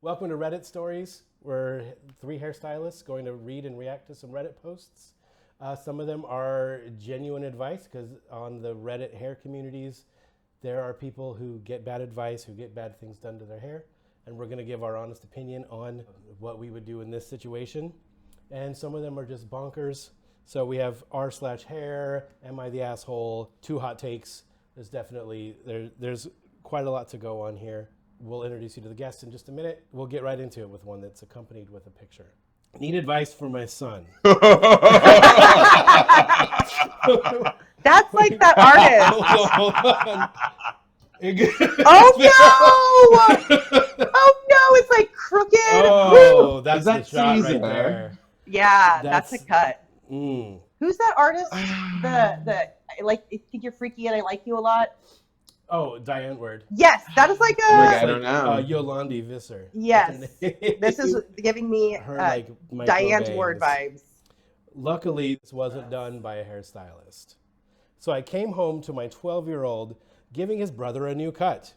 Welcome to Reddit Stories. We're three hairstylists going to read and react to some Reddit posts. Some of them are genuine advice because on the Reddit hair communities, there are people who get bad advice, who get bad things done to their hair. And we're going to give our honest opinion on what we would do in this situation. And some of them are just bonkers. So we have r/hair, am I the asshole, two hot takes. There's definitely, there's quite a lot to go on here. We'll introduce you to the guests in just a minute. We'll get right into it with one that's accompanied with a picture. Need advice for my son. That's like that artist. Hold on. Oh no! Oh no! It's like crooked. Oh, that's the that shot Caesar? right there. Yeah, that's a cut. Mm. Who's that artist? the I think you're freaky and I like you a lot. Oh, Diane Word. Yes, that is like a. I don't know. Yolandi Visser. Yes, this is giving me her like Diane's microbangs. word vibes. Luckily, this wasn't done by a hairstylist. So I came home to my 12-year-old giving his brother a new cut.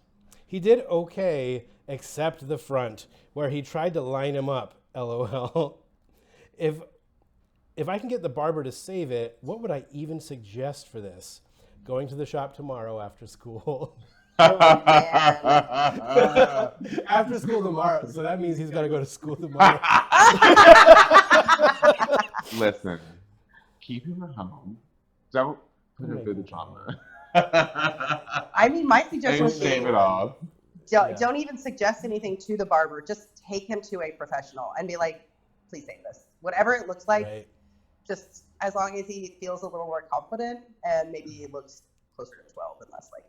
He did okay, except the front, where he tried to line him up, LOL. If I can get the barber to save it, what would I even suggest for this? Going to the shop tomorrow after school. After school tomorrow, so that means he's got to go to school tomorrow. Listen, keep him at home. Don't put him through the trauma. I mean, my suggestion And would shave be it off. don't even suggest anything to the barber. Just take him to a professional and be like, please save this. Whatever it looks like, Right. just as long as he feels a little more confident and maybe he looks closer to 12 and less like.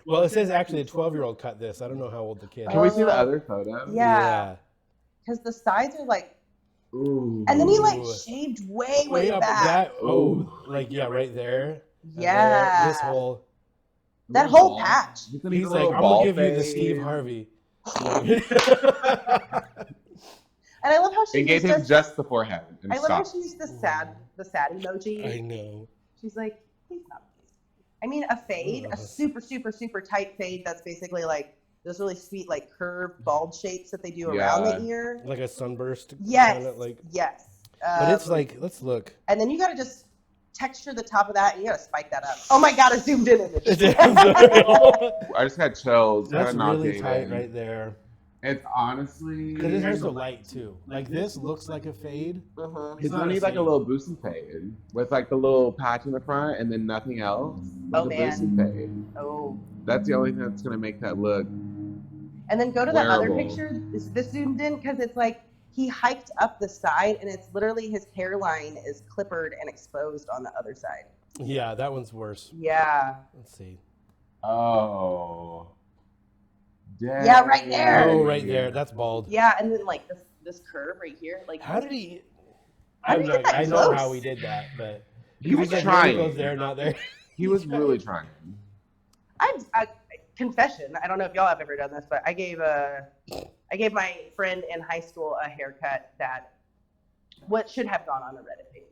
Well, it says actually a 12-year-old cut this. I don't know how old the kid Can we is. see the other photo? Yeah. Because the sides are like, Ooh. and then he like Ooh. shaved way Way up back. that, Ooh. like yeah, right there. And Yeah. there, this whole. That whole patch. He's gonna be He's a like, little I'm ball gonna give you the fade. Steve Harvey. And I love how she It gave used him just the forehead. And I love how stopped. she used the sad emoji. I know. She's like, please not. I mean, a fade, a super, super, super tight fade that's basically like those really sweet, like curved, bald shapes that they do around the ear. Like a sunburst. Yes. Kinda like, Yes. but it's like, let's look. And then you got to just texture the top of that and you got to spike that up. Oh my God, a zoomed in image. I just had chills. That's kinda not really getting tight in. right there. It's honestly. Because his hair's so light too. Like this looks like a fade. He's not gonna a need like a fade. little boosty fade with like the little patch in the front and then nothing else. Oh, Like a man. boosty fade. Oh. That's the only thing that's gonna make that look. And then go to the other Wearable. picture, this zoomed in, because it's like he hiked up the side and it's literally his hairline is clippered and exposed on the other side. Yeah, that one's worse. Yeah. Let's see. Oh. Dang. Yeah, right there. Oh, right there. That's bald. Yeah, and then like this curve right here, like How did he? How did he get that I know close? how he did that, but He was like, trying. Goes there, not there. He was really trying. I confession. I don't know if y'all have ever done this, but I gave my friend in high school a haircut that what should have gone on the Reddit page.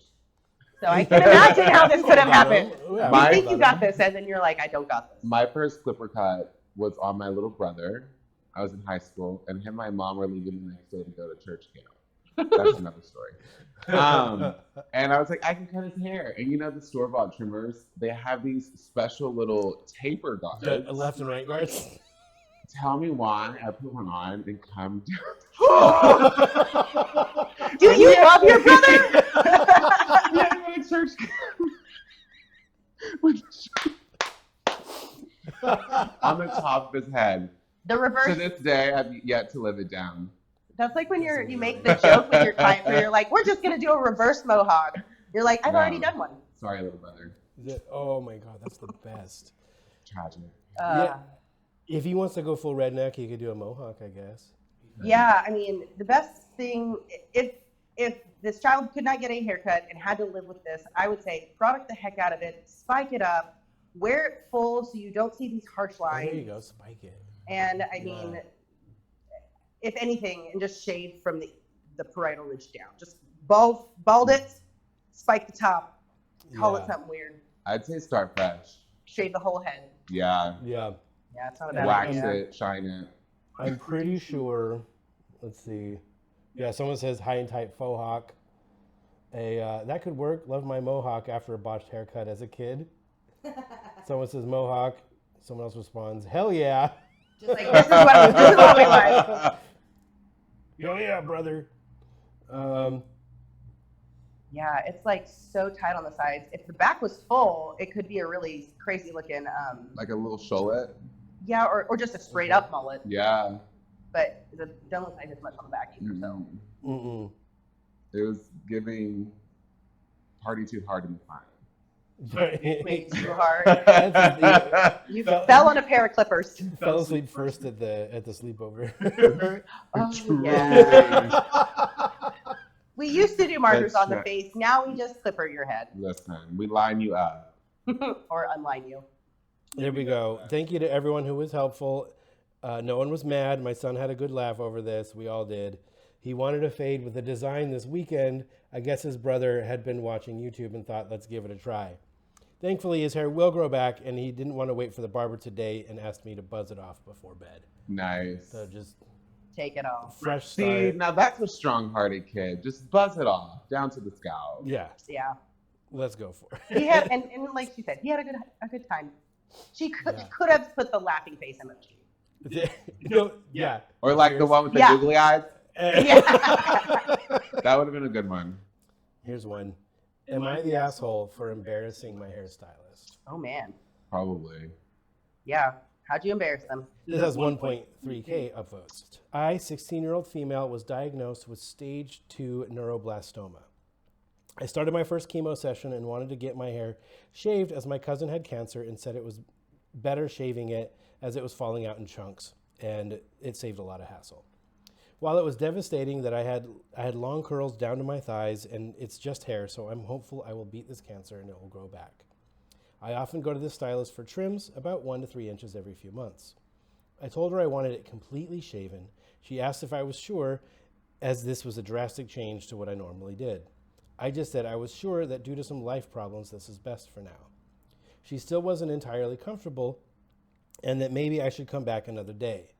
So I can imagine how this could have happened. Yeah, My- You think you got this, and then you're like, I don't got this. My first clipper cut was on my little brother. I was in high school, and him and my mom were leaving the next day to go to church camp. That's another story. And I was like, I can cut his hair. And you know the store-bought trimmers, they have these special little taper guards. The left and right guards. Tell me why I put one on and come down. Do you love your brother? Yeah, I went to church on the top of his head. The reverse. To this day, I've yet to live it down. That's like when you make the joke with your client where you're like, we're just gonna do a reverse mohawk. You're like, I've No. already done one. Sorry, little brother. Oh my god, that's the best. Tragic. Yeah. If he wants to go full redneck, he could do a mohawk, I guess. Yeah, I mean, the best thing, if this child could not get a haircut and had to live with this, I would say product the heck out of it, spike it up, wear it full so you don't see these harsh Oh, there you lines. go, spike it. And I mean, if anything, and just shave from the parietal ridge down. Just bald it, spike the top, call it something weird, I'd say start fresh. shave the whole head. Yeah. Yeah. Yeah, it's not a bad Wax idea. it, shine it. I'm pretty sure. Let's see. Yeah, someone says high and tight faux hawk. That could work. Love my mohawk after a botched haircut as a kid. Someone says mohawk. Someone else responds, hell yeah. Just like, this is what we like. Hell yeah, brother. Yeah, it's like so tight on the sides. If the back was full, it could be a really crazy looking. Like a little sholet. Yeah, or just a straight up mullet. Yeah. But it doesn't look like as much on the back either. So. Mm-mm. It was giving party too hard in the front. Way too hard. That's You fell on a pair of clippers. Fell asleep first at the sleepover. Oh, yeah. We used to do markers That's on the not- face. Now we just clipper your head Listen, we line you up. or unline you. There we go. Thank you to everyone who was helpful. No one was mad. My son had a good laugh over this. We all did. He wanted a fade with a design this weekend. I guess his brother had been watching YouTube and thought, let's give it a try. Thankfully, his hair will grow back, and he didn't want to wait for the barber today and asked me to buzz it off before bed. Nice. So just Take it off. fresh See, start. now that's a strong-hearted kid. Just buzz it off down to the scalp. Yeah, Yeah. let's go for it. He had, and like she said, he had a good time. She could have put the laughing face emoji. Yeah. Or like the one with the Yeah. googly eyes. Yeah. That would have been a good one. Here's one. Am I the asshole for embarrassing my hairstylist? Oh man. Probably. Yeah. How'd you embarrass them? This has 1.3K upvotes. I, 16-year-old female, was diagnosed with stage 2 neuroblastoma. I started my first chemo session and wanted to get my hair shaved as my cousin had cancer and said it was better shaving it as it was falling out in chunks, and it saved a lot of hassle. While it was devastating that I had long curls down to my thighs, and it's just hair, so I'm hopeful I will beat this cancer and it will grow back. I often go to the stylist for trims, about 1 to 3 inches every few months. I told her I wanted it completely shaven. She asked if I was sure, as this was a drastic change to what I normally did. I just said I was sure that due to some life problems, this is best for now. She still wasn't entirely comfortable, and that maybe I should come back another day.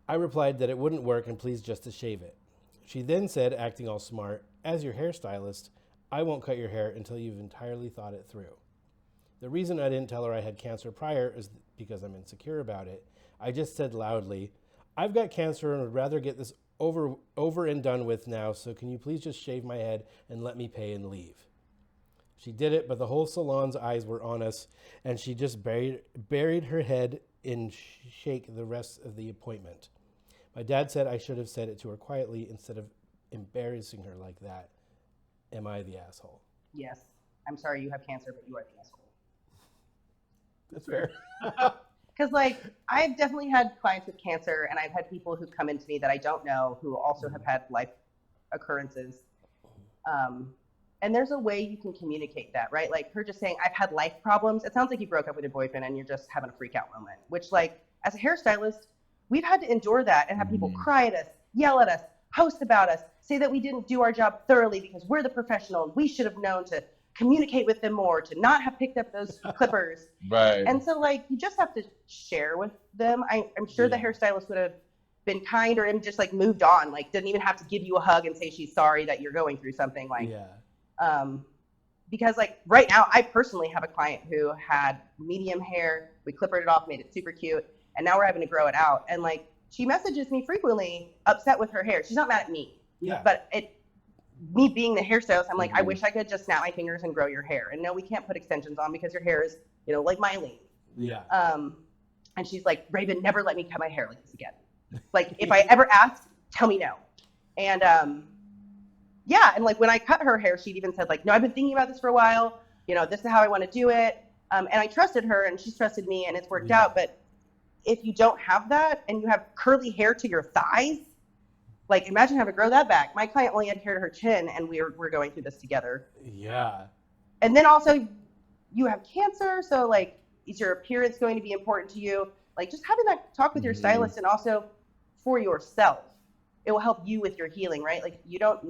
I replied that it wouldn't work and please just to shave it. She then said, acting all smart, as your hairstylist, I won't cut your hair until you've entirely thought it through. The reason I didn't tell her I had cancer prior is because I'm insecure about it. I just said loudly, I've got cancer and would rather get this over and done with now, so can you please just shave my head and let me pay and leave? She did it, but the whole salon's eyes were on us, and she just buried her head in shake the rest of the appointment. My dad said I should have said it to her quietly instead of embarrassing her like that. Am I the asshole? Yes. I'm sorry you have cancer, but you are the asshole. That's fair. Because, like, I've definitely had clients with cancer, and I've had people who come into me that I don't know who also have had life occurrences. And there's a way you can communicate that, right? Like her just saying, I've had life problems. It sounds like you broke up with your boyfriend and you're just having a freak out moment, which, like, as a hairstylist, we've had to endure that and have people cry at us, yell at us, post about us, say that we didn't do our job thoroughly because we're the professional and we should have known to communicate with them more, to not have picked up those clippers. Right. And so, like, you just have to share with them. I'm sure the hairstylist would have been kind or just, like, moved on. Like, didn't even have to give you a hug and say she's sorry that you're going through something. Like, because, like, right now, I personally have a client who had medium hair. We clippered it off, made it super cute, and now we're having to grow it out. And, like, she messages me frequently upset with her hair. She's not mad at me. Yeah. But me being the hairstylist, I'm like, I wish I could just snap my fingers and grow your hair. And no, we can't put extensions on because your hair is, you know, like my length. Yeah. And she's like, Raven, never let me cut my hair like this again. Like, if I ever ask, tell me no. And yeah, and like when I cut her hair, she'd even said, like, no, I've been thinking about this for a while. You know, this is how I want to do it. And I trusted her and she's trusted me and it's worked out. But if you don't have that and you have curly hair to your thighs, like, imagine having to grow that back. My client only had hair to her chin and we're going through this together. Yeah. And then also you have cancer. So, like, is your appearance going to be important to you? Like, just having that talk with your stylist and also for yourself, it will help you with your healing, right? Like, you don't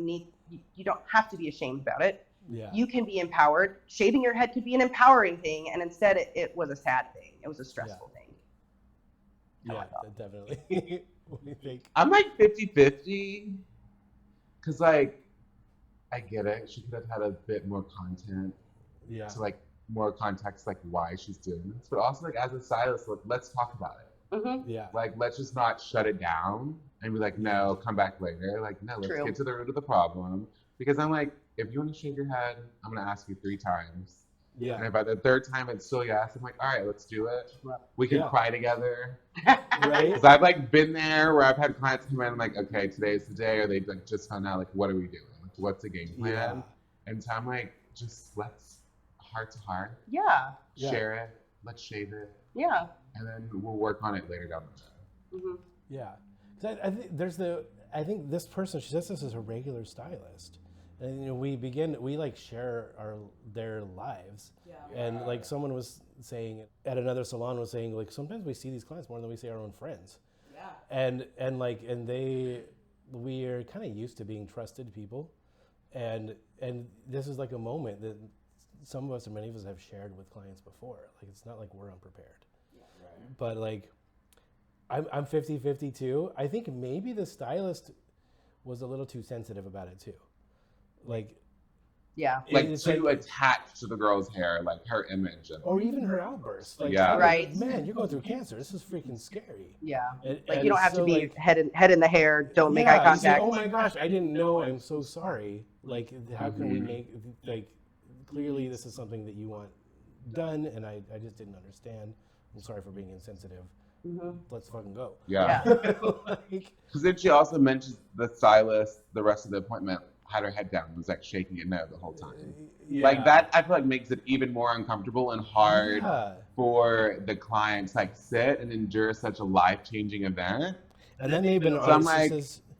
have to be ashamed about it. Yeah. You can be empowered. Shaving your head could be an empowering thing. And instead it was a sad thing. It was a stressful thing. Yeah, definitely. What do you think? I'm like 50-50. Because, like, I get it. She could have had a bit more content Yeah. to, like, more context, like, why she's doing this. But also, like, as a stylist, like, let's talk about it. Mm-hmm. Yeah. Like, let's just not shut it down and be like, no, come back later. Like, no, let's get to the root of the problem. Because I'm like, if you want to shave your head, I'm going to ask you 3 times. Yeah. And if by the 3rd time it's still yes, I'm like, all right, let's do it. We can cry together. Right? Because I've, like, been there where I've had clients come in like, okay, today's the day, or they like just found out, like, what are we doing? Like, what's the game plan? Yeah. And so I'm like, just let's heart to heart. Yeah. Share it. Let's shave it. Yeah. And then we'll work on it later down the road. Mm-hmm. Yeah. 'Cause I think this person, she says this is a regular stylist. And, you know, we like share their lives. Yeah. And like someone was saying at another salon was saying, like, sometimes we see these clients more than we see our own friends. Yeah. And we are kind of used to being trusted people. And this is like a moment that some of us or many of us have shared with clients before. Like, it's not like we're unprepared. Yeah. Right. But like, I'm 50-50 too. I think maybe the stylist was a little too sensitive about it too. Like, yeah, like too attached to the girl's hair, like her image, or even her outbursts. Like, right. Man, you're going through cancer. This is freaking scary. Yeah, and you don't have to be like, head in the hair. Don't make eye contact. Say, oh my gosh, I didn't know. I'm so sorry. Like, how can we make clearly this is something that you want done, and I just didn't understand. I'm sorry for being insensitive. Mm-hmm. Let's fucking go. Yeah. Because then she also mentions the stylist the rest of the appointment had her head down and was like shaking it no the whole time. Yeah. Like that, I feel like makes it even more uncomfortable and hard for the client to like sit and endure such a life-changing event. And then they've been so I'm like,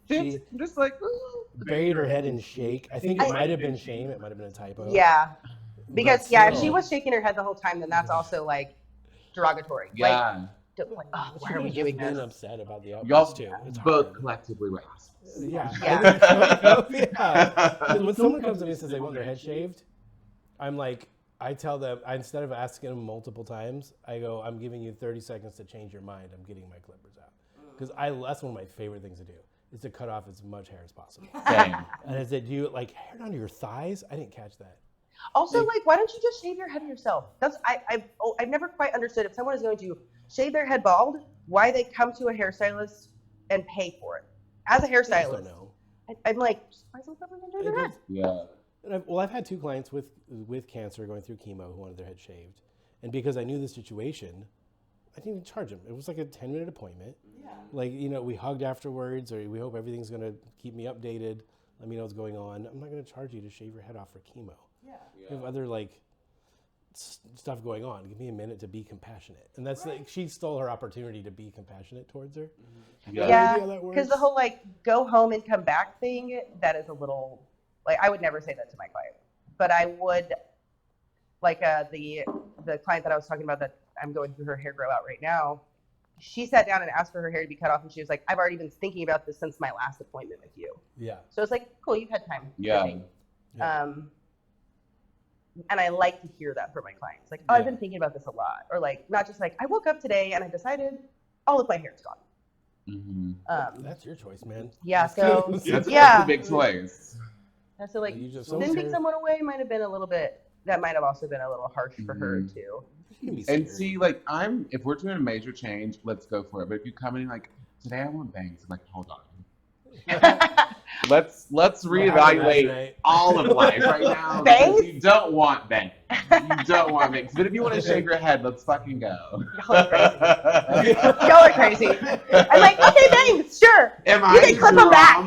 she just like buried her head in shake. I think it might have been shame. It might have been a typo. Yeah, because if she was shaking her head the whole time, then that's also like derogatory. Yeah. Like, oh, why are we doing this? Been upset about the outburst too. It's both collectively were assholes. Yeah. When someone comes to me and says they want their head shaved, I'm like, I tell them, instead of asking them multiple times, I go, I'm giving you 30 seconds to change your mind. I'm getting my clippers out. Because that's one of my favorite things to do, is to cut off as much hair as possible. Same. And I said, do you like hair down to your thighs? I didn't catch that. Also, like, why don't you just shave your head yourself? I've never quite understood if someone is going to shave their head bald, why they come to a hairstylist and pay for it. As a hairstylist, I'm like, just buy some clippers and shave your head. Yeah. And I've had 2 clients with cancer going through chemo who wanted their head shaved, and because I knew the situation, I didn't even charge them. It was like a 10-minute appointment. Yeah. Like, you know, we hugged afterwards, or we hope everything's gonna keep me updated. Let me know what's going on. I'm not gonna charge you to shave your head off for chemo. Yeah. You have other like stuff going on. Give me a minute to be compassionate. And that's like, she stole her opportunity to be compassionate towards her. Mm-hmm. Yeah, because the whole like go home and come back thing, that is a little, like, I would never say that to my client, but I would, like the client that I was talking about that I'm going through her hair grow out right now, she sat down and asked for her hair to be cut off, and she was like, I've already been thinking about this since my last appointment with you. Yeah. So it's like, cool, you've had time. Yeah. And I like to hear that from my clients. Like, oh, I've been thinking about this a lot. Or like, not just like, I woke up today and I decided, oh, look, my hair's gone. Mm-hmm. That's your choice, man. Yeah, so, that's a big choice. So like, sending someone away might have been a little bit, that might have also been a little harsh for her too. And see, like, if we're doing a major change, let's go for it. But if you come in like, today I want bangs, I'm like, hold on. Let's reevaluate all of life right now. Bangs? You don't want bangs. You don't want bangs. But if you want to shave your head, let's fucking go. Y'all are crazy. I'm like, okay, bangs, sure. You can clip them back.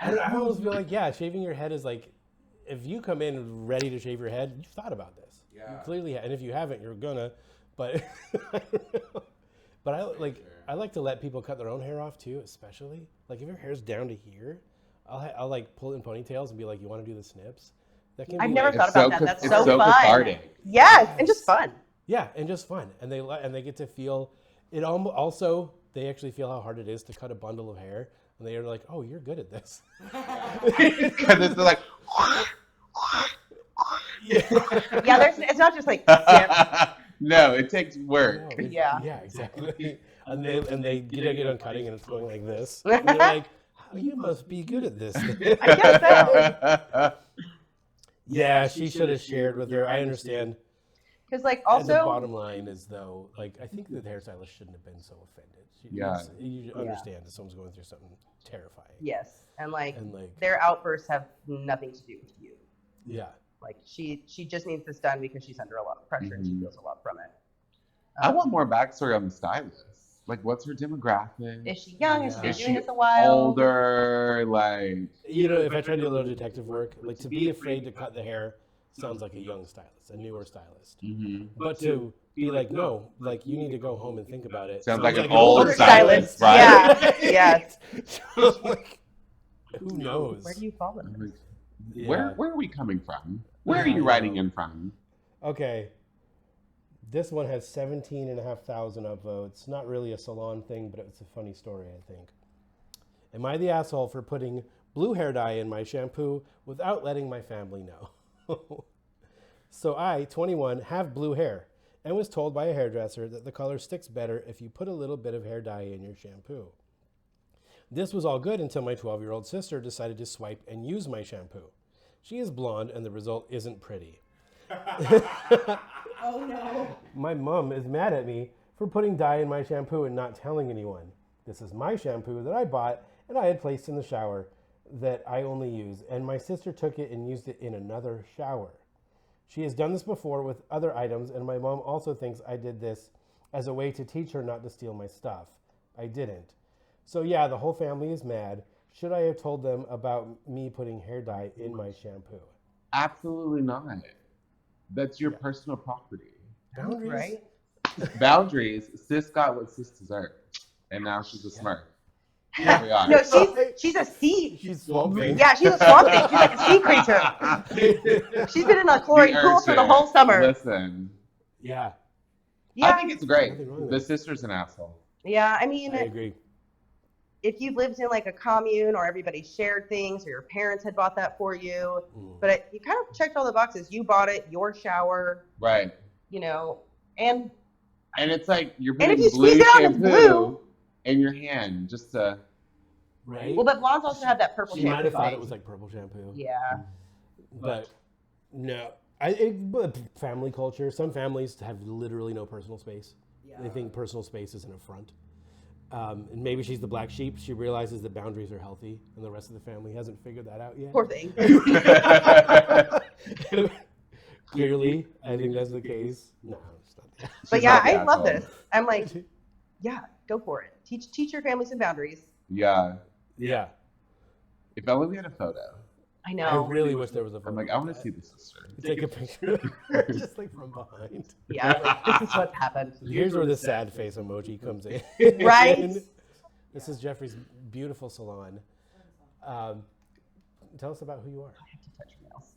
I always feel like, shaving your head is like, if you come in ready to shave your head, you've thought about this. Yeah. You clearly, and if you haven't, you're gonna. But I like to let people cut their own hair off too, especially. Like if your hair's down to here, I'll like pull it in ponytails and be like, you want to do the snips? I've never thought about that. That's so fun. Cathartic. Yes, and just fun. Yeah, and just fun. And they get to feel it. Also, they actually feel how hard it is to cut a bundle of hair, and they're like, oh, you're good at this. Because it's like. It's not just like No, it takes work. No, Yeah. Yeah, exactly. And they get on cutting and it's going like this. And they're like, oh, you must be good at this. I guess so. Yeah, she should have shared with her. I understand. Because like And the also, bottom line is though, like I think the hairstylist shouldn't have been so offended. Yeah. You understand that someone's going through something terrifying. yes, and like And like, their outbursts have nothing to do with you. yeah. Like she just needs this done because she's under a lot of pressure and she feels a lot from it. I want more backstory on the stylist. Like, what's her demographic? Is she young? Is she Yeah. been Is doing she this a while? older? Like, You know, if I tried to do a little detective work, like to be afraid to cut the hair sounds like a young stylist, a newer stylist. But to be like, no, like you need to go home and think about it. Sounds like an older stylist. right? Yeah. Yes. So, like, who knows? Where do you fall in I'm this? like, where are we coming from? Where are you writing in from? Okay. This one has 17,500 upvotes. Not really a salon thing, but it's a funny story, I think. Am I the asshole for putting blue hair dye in my shampoo without letting my family know? So I, 21, have blue hair and was told by a hairdresser that the color sticks better if you put a little bit of hair dye in your shampoo. This was all good until my 12-year-old sister decided to swipe and use my shampoo. She is blonde and the result isn't pretty. Oh no. My mom is mad at me for putting dye in my shampoo and not telling anyone. This is my shampoo that I bought and I had placed in the shower that I only use, and my sister took it and used it in another shower. She has done this before with other items, and my mom also thinks I did this as a way to teach her not to steal my stuff. I didn't. So yeah, the whole family is mad. Should I have told them about me putting hair dye in my shampoo? Absolutely not. That's your personal property. Boundaries? Right? Boundaries. Sis got what sis deserved, and now she's a smurf. Here we are. No, she's a sea. She's swamp thing. Yeah, she's a swamp thing. She's like a sea creature. She's been in a chlorine pool for the whole summer. Listen, Yeah, I Yeah, think it's great. Nothing wrong with The it. sister's an asshole. yeah. I mean, I agree. if you've lived in like a commune or everybody shared things or your parents had bought that for you, but you kind of checked all the boxes. You bought it, your shower, Right. you know, and it's like you're And if putting you blue squeeze it out, it's shampoo blue. in your hand just to. Right? well, but blondes also have that purple She shampoo. might have thought thing. it was like purple shampoo. Yeah. But no. But family culture, some families have literally no personal space. They think personal space is an affront. And maybe she's the black sheep. She realizes that boundaries are healthy, and the rest of the family hasn't figured that out yet. Poor thing. Clearly, I think that's the case. No, it's not that. But She's yeah, not the I love asshole. this. I'm like, yeah, go for it. Teach your family some boundaries. Yeah. Yeah. If only we had a photo. I I know. really wish there was a photo. I'm like, I want to see the sister. Take a picture of her, just like from behind. Yeah, like, this is what's happened. Here's where the sad face emoji comes in. Right? This is Geoffrey's beautiful salon. Tell us about who you are. I have to touch your nails.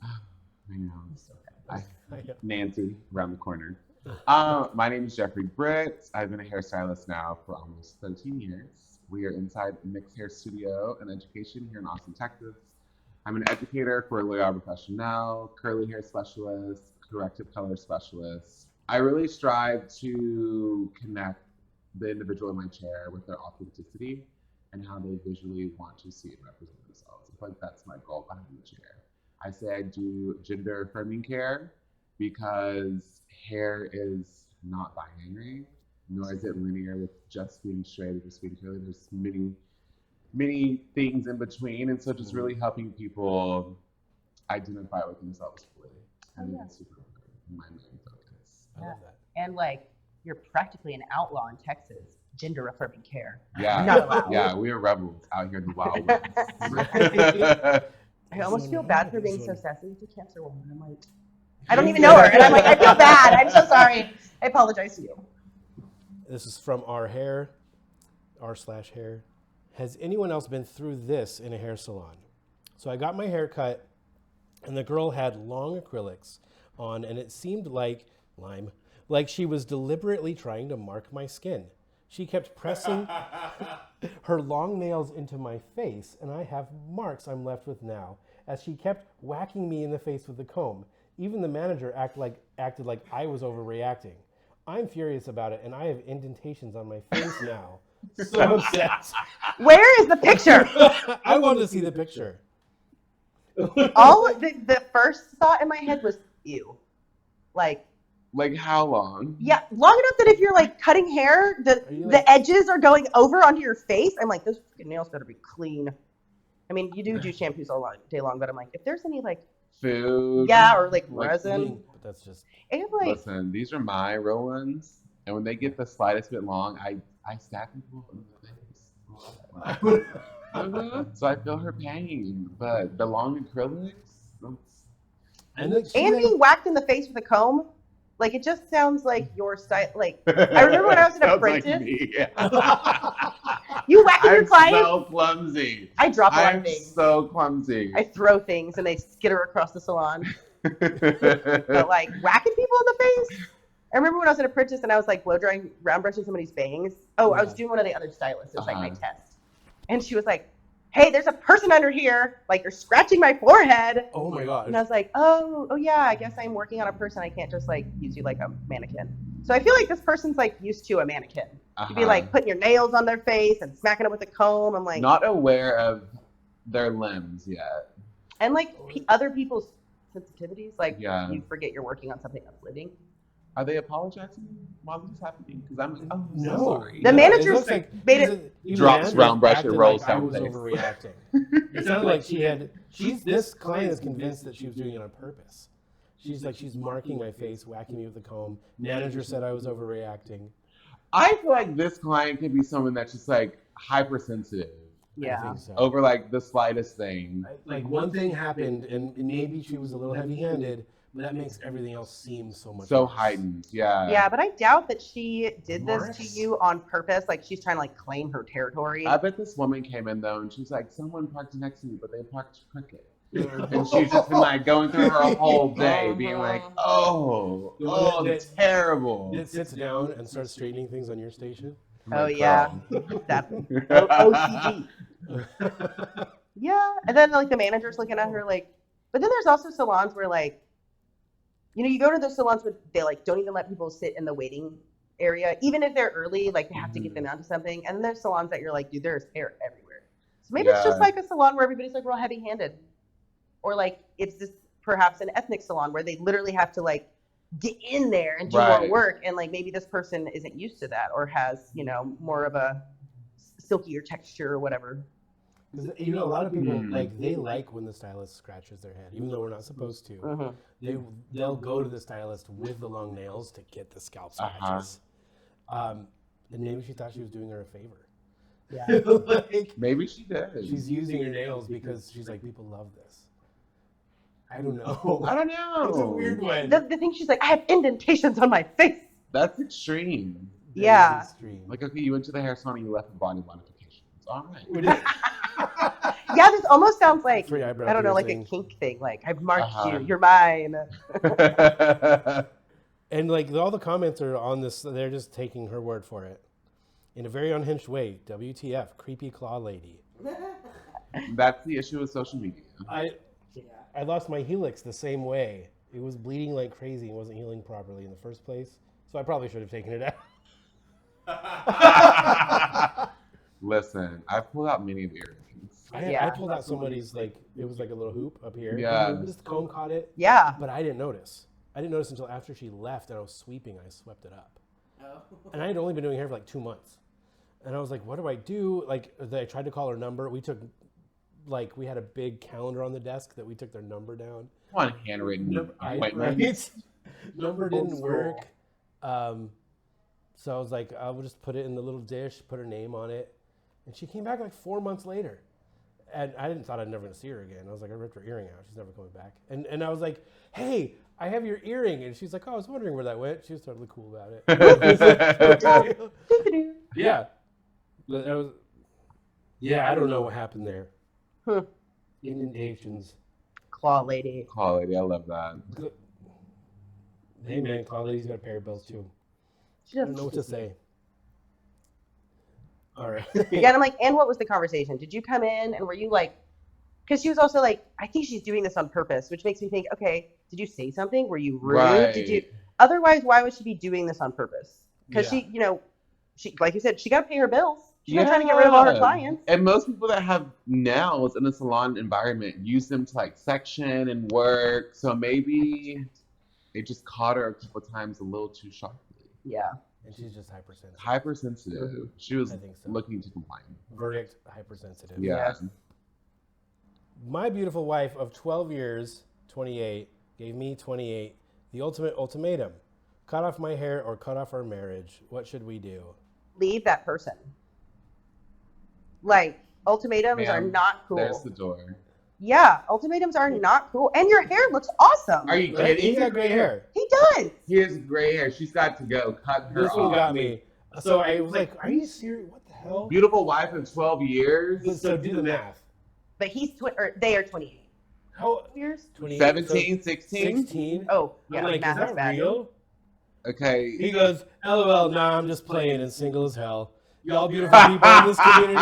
I know. So bad. I know. Nancy, around the corner. My name is Geoffrey Britt. I've been a hairstylist now for almost 13 years. We are inside Mixed Hair Studio and Education here in Austin, Texas. I'm an educator for L'Oreal Professionnel, curly hair specialist, corrective color specialist. I really strive to connect the individual in my chair with their authenticity and how they visually want to see and represent themselves. I feel like that's my goal behind the chair. I say I do gender affirming care because hair is not binary, nor is it linear with just being straight or just being curly. There's many things in between, and so just really helping people identify with themselves fully. I think that's super important. My main focus. I love that. And like, you're practically an outlaw in Texas. Gender affirming care. Yeah, Not allowed. yeah, we are rebels out here in the wild west. I almost feel bad for being so sassy to Cancer Woman. I'm like, I don't even know her, and I'm like, I feel bad. I'm so sorry. I apologize to you. This is from r/hair. Has anyone else been through this in a hair salon? So I got my hair cut, and the girl had long acrylics on, and it seemed like she was deliberately trying to mark my skin. She kept pressing her long nails into my face, and I have marks I'm left with now, as she kept whacking me in the face with the comb. Even the manager acted like I was overreacting. I'm furious about it, and I have indentations on my face now. So upset. Where is the picture? I wanted to see the picture. The first thought in my head was ew. Like how long? Yeah, long enough that if you're like cutting hair, the edges are going over onto your face. I'm like, those freaking nails better be clean. I mean, you do shampoos all day long, but I'm like, if there's any like food, or like resin, but that's just. And like, listen, these are my real ones, and when they get the slightest bit long, I stab people in the face. So I feel her pain, but the long acrylics, and being whacked in the face with a comb. Like, it just sounds like your style. Like, I remember when I was an apprentice. Like me. You whacking your client? I'm so clumsy. I drop a lot of things. I'm so clumsy. I throw things and they skitter across the salon. But, like, whacking people in the face? I remember when I was an apprentice and I was, like, blow-drying, round brushing somebody's bangs. Oh, I was doing one of the other stylists. It was, like, my test. And she was like, hey, there's a person under here. Like, you're scratching my forehead. Oh, my God. And I was like, oh, yeah, I guess I'm working on a person. I can't just, like, use you like a mannequin. So I feel like this person's, like, used to a mannequin. You'd be, like, putting your nails on their face and smacking it with a comb. I'm like... Not aware of their limbs yet. And, like, other people's sensitivities. Like, you forget you're working on something that's living. Are they apologizing while this is happening? Because I'm like, oh, no. So sorry. The managers made it... Drops round brush and rolls like I down was face. Overreacting. It sounded like this client is convinced that she was doing it on purpose. She's marking my face, whacking me with a comb. Manager said I was overreacting. I feel like this client could be someone that's just like hypersensitive. Yeah. I think so. Over like the slightest thing. Like one thing happened and maybe she was a little heavy-handed, but that makes everything else seem so much worse. Heightened. Yeah. Yeah, but I doubt that she did this to you on purpose. Like, she's trying to like claim her territory. I bet this woman came in though and she's like, someone parked next to me, but they parked crooked. And she's just been like going through her whole day being like, it's terrible. It sits down and starts straightening things on your station. Yeah. That OCD. Yeah. And then like the manager's looking at her like, but then there's also salons where like, you know, you go to those salons where they like don't even let people sit in the waiting area. Even if they're early, like they have to get them onto something. And then there's salons that you're like, dude, there's hair everywhere. So maybe it's just like a salon where everybody's like real heavy handed. Or like it's this perhaps an ethnic salon where they literally have to like get in there and do more work, and like maybe this person isn't used to that or has, you know, more of a silkier texture or whatever. You know, a lot of people like they like when the stylist scratches their head, even though we're not supposed to. They'll go to the stylist with the long nails to get the scalp scratches. And maybe she thought she was doing her a favor. Yeah. Like, maybe she did. She's using her nails because she's like, people love this. I don't know. It's a weird one. The thing she's like, I have indentations on my face. That's extreme. That is extreme. Like, okay, you went to the hair salon and you left with body modifications. All right. Yeah, this almost sounds like, I don't know, like a kink thing. Like, I've marked you. You're mine. And like all the comments are on this, they're just taking her word for it. In a very unhinged way, WTF, creepy claw lady. That's the issue with social media. I lost my helix the same way. It was bleeding like crazy and wasn't healing properly in the first place. So I probably should have taken it out. Listen, I pulled out many of the earrings. I pulled out somebody's, like, it was like a little hoop up here. Yeah. This comb caught it. Yeah. But I didn't notice. I didn't notice until after she left and I was sweeping. I swept it up. And I had only been doing hair for like 2 months. And I was like, what do I do? Like, I tried to call her number. We had a big calendar on the desk that we took their number down. One handwritten appointment. Number didn't work. So I was like, I'll just put it in the little dish, put her name on it. And she came back like 4 months later. And I thought I'd never gonna see her again. I was like, I ripped her earring out. She's never coming back. And I was like, hey, I have your earring. And she's like, oh, I was wondering where that went. She was totally cool about it. Yeah. But that was, I don't know what happened there. Indentations. Claw lady. Claw lady, I love that. Hey man, Claw lady's got a pair of bells too. I don't know what to say. All right. Yeah, and I'm like, and what was the conversation? Did you come in and were you like, because she was also like, I think she's doing this on purpose, which makes me think, okay, did you say something? Were you rude? Right. Did you? Otherwise, why would she be doing this on purpose? Because Yeah. she, you know, she, like you said, she got to pay her bills. She's not trying to get rid of all her clients. And most people that have nails in a salon environment use them to like section and work. So maybe it just caught her a couple times a little too sharply. Yeah. And she's just hypersensitive. Hypersensitive. She was I think so. looking to complain. Verdict, hypersensitive. Yeah. Yes. My beautiful wife of 12 years, 28, gave me 28 the ultimate ultimatum. Cut off my hair or cut off our marriage. What should we do? Leave that person. Like, ultimatums are Ma'am, not cool. There's the door. Yeah, ultimatums are not cool. And your hair looks awesome. Are you Right? kidding? He's got gray hair. He does. He has gray hair. She's got to go. Cut her This off. one got me. So I was like, are you serious? What the hell? Beautiful wife of 12 years. So do the math. But they are 28 How? years. 28, 17, 16? 16? Oh, yeah, I'm like, math is is that bad. real? Okay. He goes, LOL, nah, I'm just playing and single as hell. Y'all beautiful people in this community,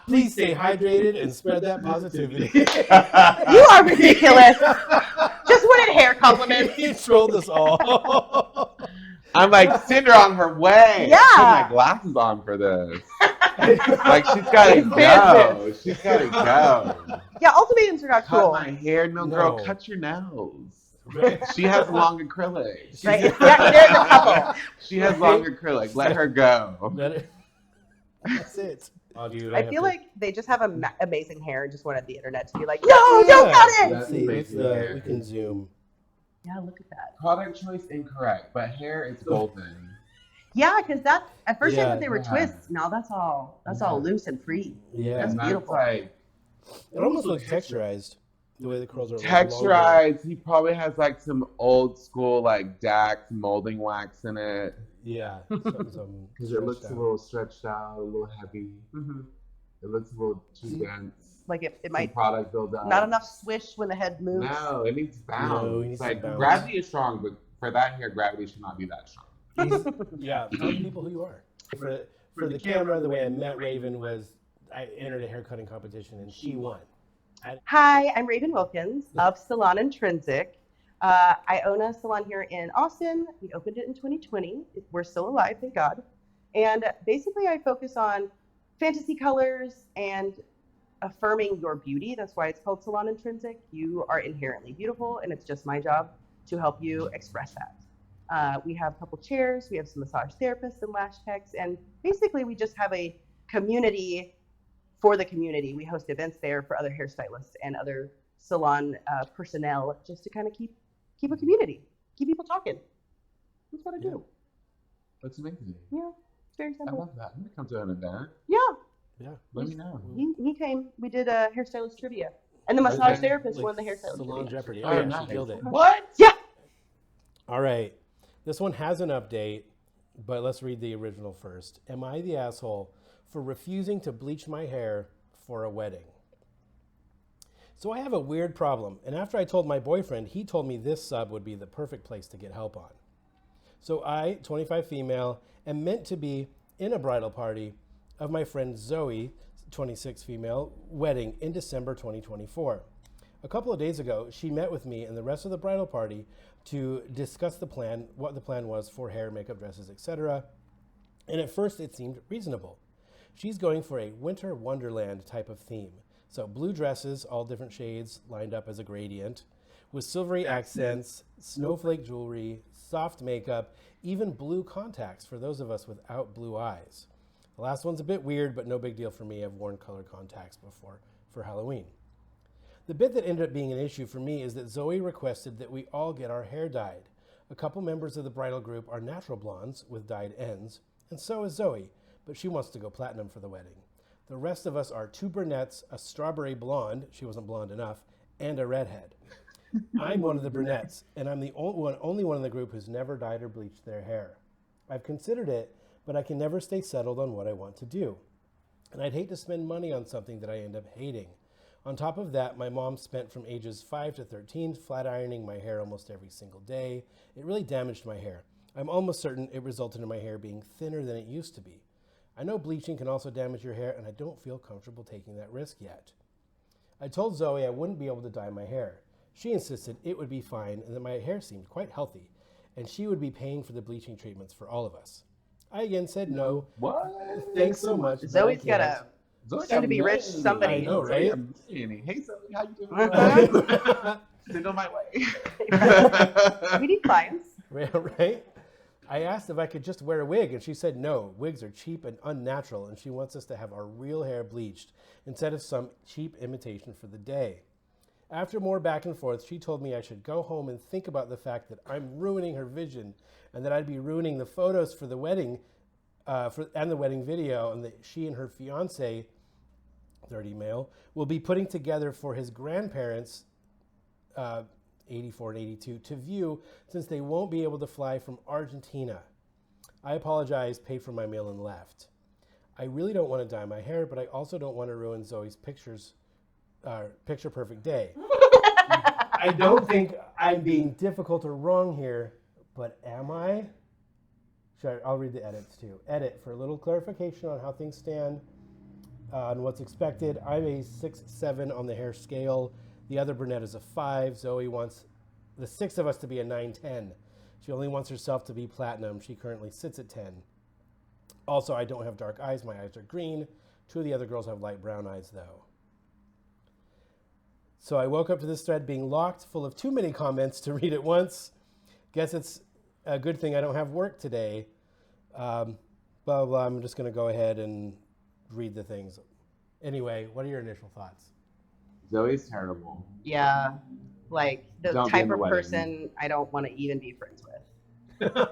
please stay hydrated and spread that positivity. You are ridiculous. Just wanted hair compliments. He trolled us all. I'm like, send her on her way. Yeah. Put my glasses on for this. Like, she's got to go. She's got to go. Yeah, ultimatums are not Cut cool. my hair. No, girl, No. cut your nails. She has long acrylic. Right? Yeah, there's a couple. She has long acrylic. Let her go. That's it. Oh, dude, I feel like they just have amazing hair and just wanted the internet to be like, no, Yeah. don't cut it. That's See, amazing it's, hair. we can zoom. Yeah, look at that. Product choice incorrect, but hair is golden. Yeah, because that at first I Yeah, thought they were yeah. twists. No, that's all loose and free. Yeah, That's And that's beautiful. like it almost looks texturized. The way the curls are. texturized. He probably has like some old school like Dax molding wax in it. Yeah. Some Because it looks stretched a out. little stretched out, a little heavy. Mm-hmm. It looks a little too dense. Like it Some might product build up. not enough swish when the head moves. No, it needs bounce. No, it needs like to bounce. gravity is strong, but for that hair, gravity should not be that strong. Yeah, tell people who you are. For the camera, the way I met Raven was I entered a haircutting competition and she won. Hi, I'm Raven Wilkins of Salon Intrinsic. I own a salon here in Austin. We opened it in 2020. We're still alive, thank God. And basically, I focus on fantasy colors and affirming your beauty. That's why it's called Salon Intrinsic. You are inherently beautiful, and it's just my job to help you express that. We have a couple chairs. We have some massage therapists and lash techs, and basically, we just have a community for the community. We host events there for other hairstylists and other salon personnel, just to kind of keep a community, keep people talking. That's what I do. That's amazing. Yeah, it's very I simple. love that. I'm gonna come to an event. Yeah, Yeah. Let me know. he came. We did a hairstylist trivia, and the massage Okay. therapist won the hairstylist Salon trivia. Jeopardy. Oh, Oh, yeah, nice. she killed it. What? Yeah. All right. This one has an update, but let's read the original first. Am I the asshole for refusing to bleach my hair for a wedding? So I have a weird problem, and after I told my boyfriend, he told me this sub would be the perfect place to get help on. So I, 25 female, am meant to be in a bridal party of my friend Zoe, 26 female, wedding in December 2024. A couple of days ago, she met with me and the rest of the bridal party to discuss the plan, what the plan was for hair, makeup, dresses, etc. And at first it seemed reasonable. She's going for a winter wonderland type of theme. So blue dresses, all different shades lined up as a gradient, with silvery accents, snowflake jewelry, soft makeup, even blue contacts for those of us without blue eyes. The last one's a bit weird, but no big deal for me. I've worn colored contacts before for Halloween. The bit that ended up being an issue for me is that Zoe requested that we all get our hair dyed. A couple members of the bridal group are natural blondes with dyed ends, and so is Zoe, but she wants to go platinum for the wedding. The rest of us are two brunettes, a strawberry blonde, she wasn't blonde enough, and a redhead. I'm one of the brunettes, and I'm the only one in the group who's never dyed or bleached their hair. I've considered it, but I can never stay settled on what I want to do. And I'd hate to spend money on something that I end up hating. On top of that, my mom spent from ages 5 to 13 flat ironing my hair almost every single day. It really damaged my hair. I'm almost certain it resulted in my hair being thinner than it used to be. I know bleaching can also damage your hair, and I don't feel comfortable taking that risk yet. I told Zoe I wouldn't be able to dye my hair. She insisted it would be fine and that my hair seemed quite healthy, and she would be paying for the bleaching treatments for all of us. I again said no. What? Thanks so much. Zoe's but I got can't. a Zoe soon to got be rich money. somebody. I know, Zoe right? got money. Hey, Zoe, how you doing? Uh-huh. Send on my way. We need clients. Right? I asked if I could just wear a wig, and she said no. Wigs are cheap and unnatural, and she wants us to have our real hair bleached instead of some cheap imitation for the day. After more back and forth, she told me I should go home and think about the fact that I'm ruining her vision and that I'd be ruining the photos for the wedding and the wedding video, and that she and her fiance, 30 male, will be putting together for his grandparents, 84 and 82, to view since they won't be able to fly from Argentina. I apologize, paid for my meal and left. I really don't want to dye my hair, but I also don't want to ruin Zoe's picture perfect day. I don't think I'm being difficult or wrong here, but am I? Sure, I'll read the edits too. Edit, for a little clarification on how things stand and what's expected. I'm a 6'7" on the hair scale. The other brunette is a 5. Zoe wants the 6 of us to be a 9-10. She only wants herself to be platinum. She currently sits at 10. Also, I don't have dark eyes. My eyes are green. 2 of the other girls have light brown eyes, though. So I woke up to this thread being locked, full of too many comments to read at once. Guess it's a good thing I don't have work today. Blah, blah, blah. I'm just going to go ahead and read the things. Anyway, what are your initial thoughts? Zoe's terrible. Yeah, like the Don't be type in the of wedding. person I don't want to even be friends with.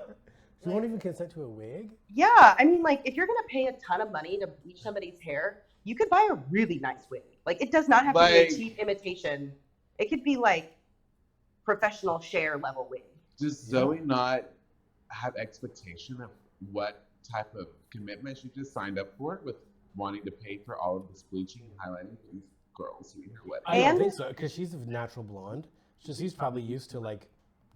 You won't even consent to a wig? Yeah, I mean, like if you're gonna pay a ton of money to bleach somebody's hair, you could buy a really nice wig. Like it does not have to be a Like- cheap imitation. It could be like professional share level wig. Does Zoe not have expectation of what type of commitment she just signed up for with wanting to pay for all of this bleaching and highlighting for these girls in her wedding? I don't And- think so, because she's a natural blonde. She's probably used to like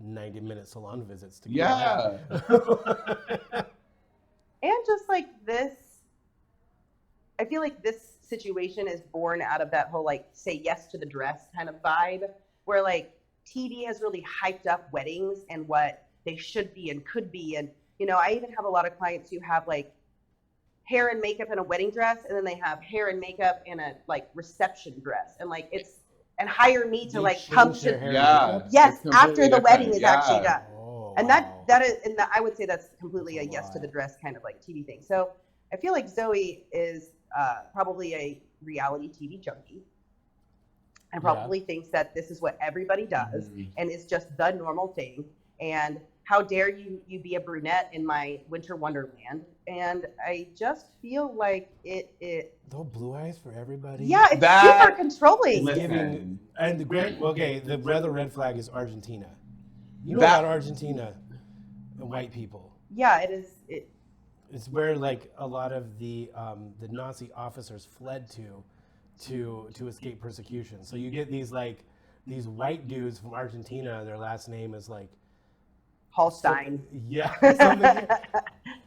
90-minute salon visits to get Yeah. that. And just like this, I feel like this situation is born out of that whole like say yes to the dress kind of vibe, where like TV has really hyped up weddings and what they should be and could be. And, you know, I even have a lot of clients who have like hair and makeup in a wedding dress, and then they have hair and makeup in a like reception dress. And like it's, and hire me to They like change come their to, hair and Yeah. makeup? yes, It's after completely the wedding different. is actually Yeah. done. Oh, And wow. I would say that's completely a That's a yes to the lot. dress kind of like TV thing. So I feel like Zoe is probably a reality TV junkie, and Yeah. probably thinks that this is what everybody does Mhm. and it's just the normal thing. And how dare you be a brunette in my winter wonderland? And I just feel like it No blue eyes for everybody? yeah, it's That- super controlling. Listen. Listen, And the other red flag is Argentina. You know That- about Argentina and white people. Yeah, it is. It's where like a lot of the Nazi officers fled to escape persecution. So you get these white dudes from Argentina, and their last name is like Hallstein. something,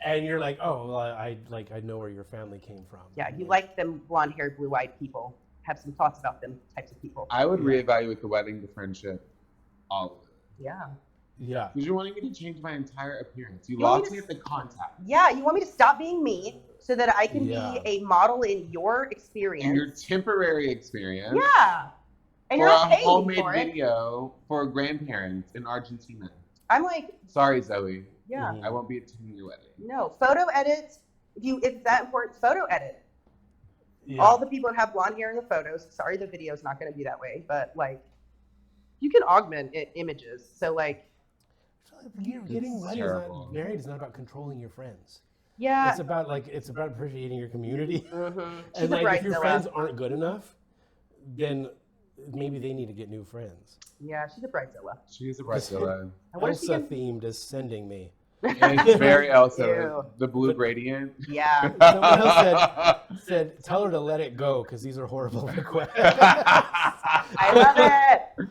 and you're like, oh, well, I know where your family came from. Yeah, you like them blonde-haired, blue-eyed people. Have some thoughts about them types of people. I would Yeah. reevaluate the wedding, the friendship, all of it. Yeah. Yeah. Because you're wanting me to change my entire appearance. You You want lost me me to- at the contact. Yeah, you want me to stop being me so that I can Yeah. be a model in your experience. In your temporary experience. yeah. And For you're a not paying me homemade for it. video for grandparents in Argentina. I'm like, Sorry, Zoe. yeah, Mhm. I won't be attending your wedding. no. Photo edit. If it's that important, photo edit. Yeah. All the people that have blonde hair in the photos. Sorry, the video's not going to be that way, but like, you can augment images. So like, Getting wedding terrible. married is not about controlling your friends. yeah. It's about appreciating your community. Mhm. She's And a like if your bridezilla. friends aren't good enough, then maybe they need to get new friends. Yeah, she's a bridezilla. She's a bridezilla. And what is she Elsa gonna? themed is sending me. And it's very Elsa. Ew. The blue gradient. Yeah. Someone else said, tell her to let it go because these are horrible requests. I love it.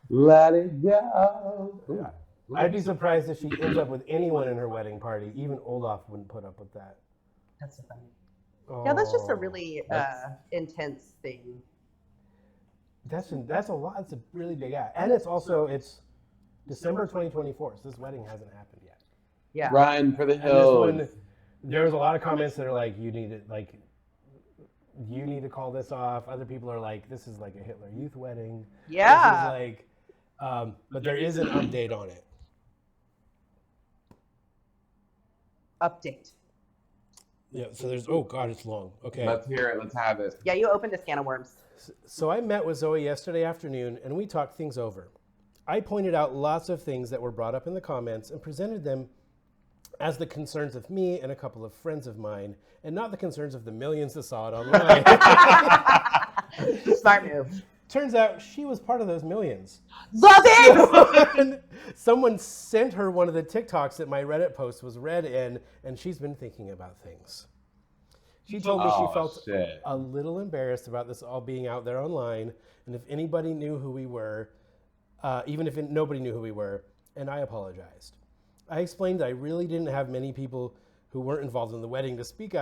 Let it go. Yeah. I'd be surprised if she ends up with anyone in her wedding party. Even Olaf wouldn't put up with that. That's so funny. Yeah, that's just a Oh, really intense thing. that's a lot. It's a really big act, and it's December 2024. So this wedding hasn't happened yet. Yeah. Run for the And this hills. one, there was a lot of comments that are like, you need to call this off. Other people are like, this is like a Hitler Youth wedding. Yeah. This is like, but there is an update on it. Update. Yeah, so there's, oh God, it's long. Okay. Let's hear it. Let's have it. Yeah, you opened a can of worms. So I met with Zoe yesterday afternoon and we talked things over. I pointed out lots of things that were brought up in the comments and presented them as the concerns of me and a couple of friends of mine, and not the concerns of the millions that saw it online. Smart move. Turns out she was part of those millions. Love it! Someone sent her one of the TikToks that my Reddit post was read in, and she's been thinking about things. She told me she felt a little embarrassed about this all being out there online, and if anybody knew who we were, even if nobody knew who we were, and I apologized. I explained that I really didn't have many people who weren't involved in the wedding to speak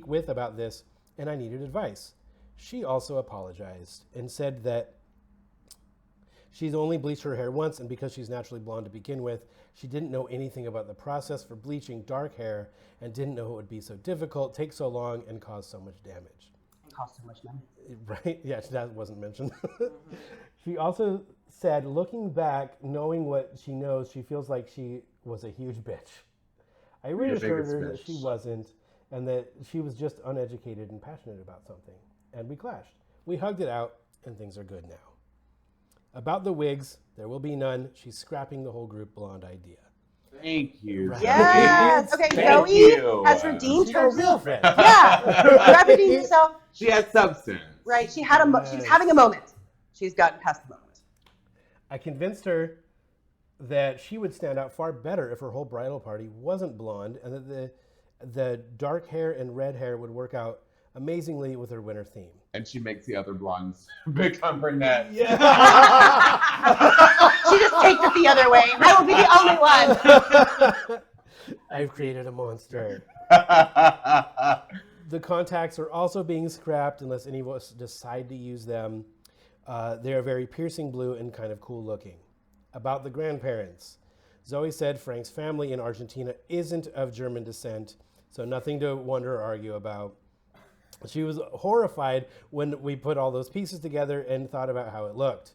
with about this, and I needed advice. She also apologized and said that she's only bleached her hair once, and because she's naturally blonde to begin with, she didn't know anything about the process for bleaching dark hair and didn't know it would be so difficult, take so long, and cause so much damage. It costs so much money. Right? Yeah, that wasn't mentioned. She also said, looking back, knowing what she knows, she feels like she was a huge bitch. I reassured her that she wasn't, and that she was just uneducated and passionate about something. And we clashed. We hugged it out, and things are good now. About the wigs, there will be none. She's scrapping the whole group blonde idea. Thank you. Right. Yes. Okay, Thank Zoe you. has redeemed She's a herself. real friend. Yeah. You have redeemed yourself. She has substance. Right. She had she was having a moment. She's gotten past the moment. I convinced her that she would stand out far better if her whole bridal party wasn't blonde, and that the dark hair and red hair would work out amazingly with her winter theme. And she makes the other blondes become brunette. Yeah. She just takes it the other way. I will be the only one. I've created a monster. The contacts are also being scrapped unless any of us decide to use them. They are very piercing blue and kind of cool looking. About the grandparents, Zoe said Frank's family in Argentina isn't of German descent, so nothing to wonder or argue about. She was horrified when we put all those pieces together and thought about how it looked.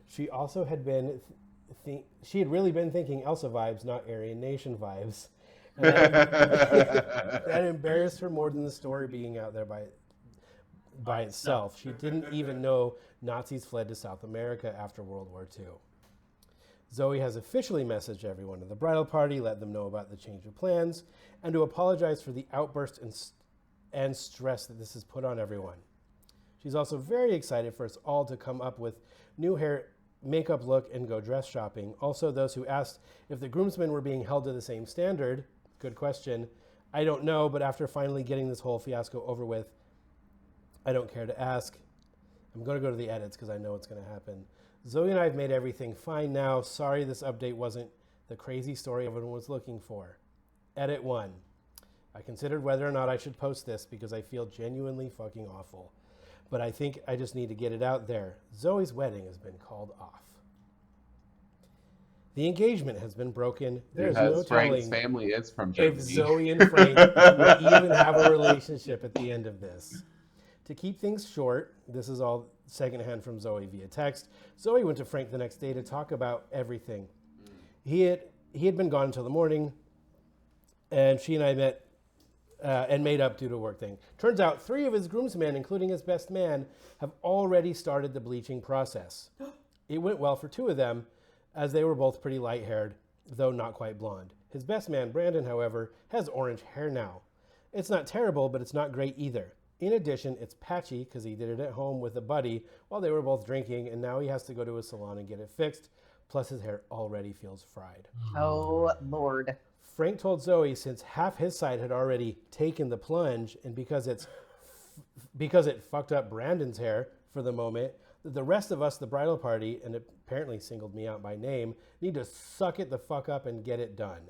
She also had really been thinking Elsa vibes, not Aryan Nation vibes. And that embarrassed her more than the story being out there by itself. She didn't even know Nazis fled to South America after World War II. Zoe has officially messaged everyone at the bridal party, let them know about the change of plans, and to apologize for the outburst and stress that this has put on everyone. She's also very excited for us all to come up with new hair, makeup look, and go dress shopping. Also, those who asked if the groomsmen were being held to the same standard, good question. I don't know, but after finally getting this whole fiasco over with, I don't care to ask. I'm going to go to the edits because I know what's going to happen. Zoe and I have made everything fine now. Sorry this update wasn't the crazy story everyone was looking for. Edit 1. I considered whether or not I should post this because I feel genuinely fucking awful. But I think I just need to get it out there. Zoe's wedding has been called off. The engagement has been broken. There's no Frank's telling family is from Germany. if Zoe and Frank will even have a relationship at the end of this. To keep things short, this is all secondhand from Zoe via text. Zoe went to Frank the next day to talk about everything. He had been gone until the morning, and she and I met and made up due to a work thing. Turns out 3 of his groomsmen, including his best man, have already started the bleaching process. It went well for 2 of them, as they were both pretty light-haired, though not quite blonde. His best man, Brandon, however, has orange hair now. It's not terrible, but it's not great either. In addition, it's patchy because he did it at home with a buddy while they were both drinking, and now he has to go to a salon and get it fixed. Plus, his hair already feels fried. Oh, Lord. Frank told Zoe since half his side had already taken the plunge, and because it fucked up Brandon's hair for the moment, the rest of us, the bridal party, and apparently singled me out by name, need to suck it the fuck up and get it done.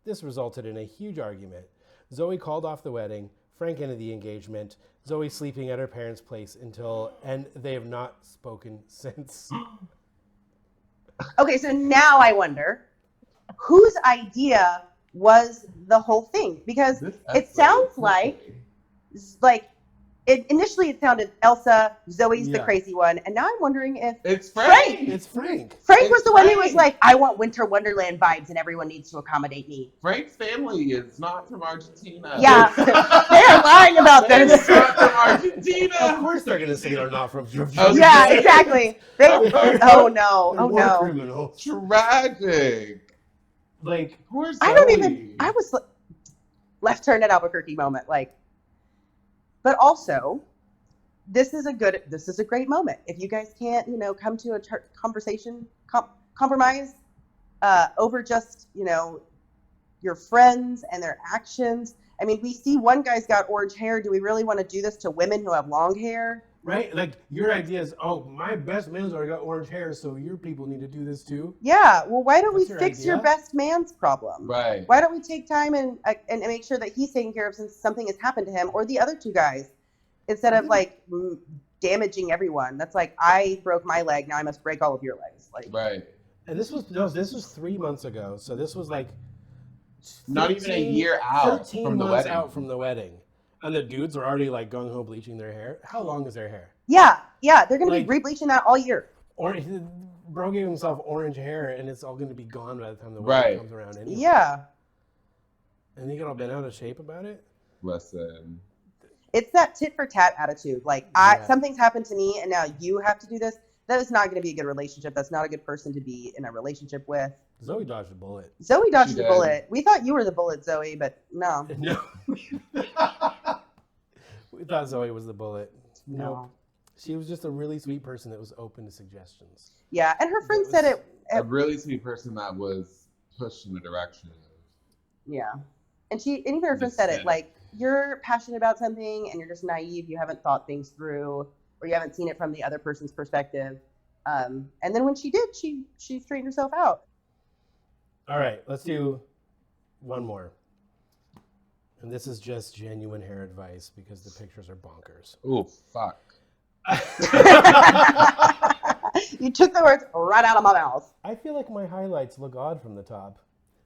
This resulted in a huge argument. Zoe called off the wedding. Frank ended the engagement. Zoe sleeping at her parents' place and they have not spoken since. Okay, so now I wonder whose idea was the whole thing, because it sounds like initially it sounded Elsa, Zoe's the crazy one, and now I'm wondering if it's Frank. It's Frank. Frank was the one who was like, I want Winter Wonderland vibes and everyone needs to accommodate me. Frank's family is not from Argentina. Yeah, they're lying about this. They're not from Argentina. Of course they're going to say they're not from Yeah, exactly. Oh no. Criminals. Tragic. Like, where's I was left turn at Albuquerque moment, like. But also, this is a great moment. If you guys can't, come to a compromise over just, your friends and their actions. I mean, we see one guy's got orange hair. Do we really want to do this to women who have long hair? Right? Like, your idea is, my best man's already got orange hair, so your people need to do this too? Yeah. Well, why don't That's we fix your best man's problem? Right. Why don't we take time and make sure that he's taken care of since something has happened to him, or the other two guys, instead of like damaging everyone? That's like, I broke my leg, now I must break all of your legs. Like, right. And this was 3 months ago, so this was like not even a year out 13 from the months wedding. out from the wedding. And the dudes are already like gung ho bleaching their hair. How long is their hair? Yeah, they're gonna be re-bleaching that all year. Or bro gave himself orange hair, and it's all going to be gone by the time the wedding comes around. Anyway. Yeah. And you get all bent out of shape about it. Listen, it's that tit for tat attitude. Like, something's happened to me, and now you have to do this. That is not going to be a good relationship. That's not a good person to be in a relationship with. Zoe dodged a bullet. Zoe dodged the bullet. We thought you were the bullet, Zoe, but no. No. We thought Zoe was the bullet. No. Nope. She was just a really sweet person that was open to suggestions. Yeah, and her friend said it. A really sweet person that was pushed in the direction of. Yeah. And even her friend said it, like, you're passionate about something and you're just naive. You haven't thought things through, or you haven't seen it from the other person's perspective. And then when she did, she straightened herself out. All right, let's do one more. And this is just genuine hair advice because the pictures are bonkers. Oh, fuck. You took the words right out of my mouth. I feel like my highlights look odd from the top.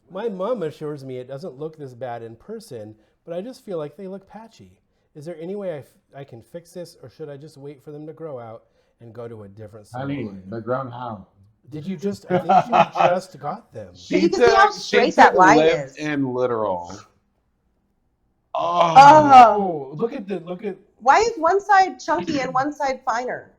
My mom assures me it doesn't look this bad in person, but I just feel like they look patchy. Is there any way I can fix this, or should I just wait for them to grow out and go to a different salon? I mean, they're grown out. Did you just? I think you just got them. You can see how straight that line is. And literal. Oh! Look at. Why is one side chunky and one side finer?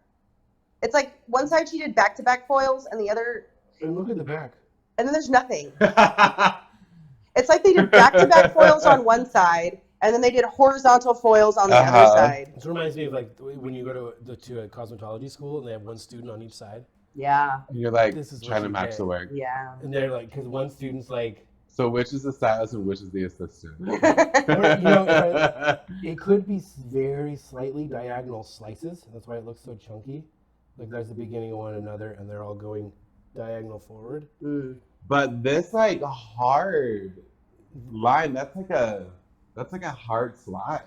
It's like one side she did back-to-back foils, and the other. And look at the back. And then there's nothing. It's like they did back-to-back foils on one side, and then they did horizontal foils on the other side. This reminds me of like when you go to a cosmetology school and they have one student on each side. Yeah. And you're like, this is trying to match the work. Yeah. And they're like, because one student's like, so which is the stylist and which is the assistant? Or, it could be very slightly diagonal slices. That's why it looks so chunky. Like there's the beginning of one another, and they're all going diagonal forward. But this like hard line, that's like a hard slice.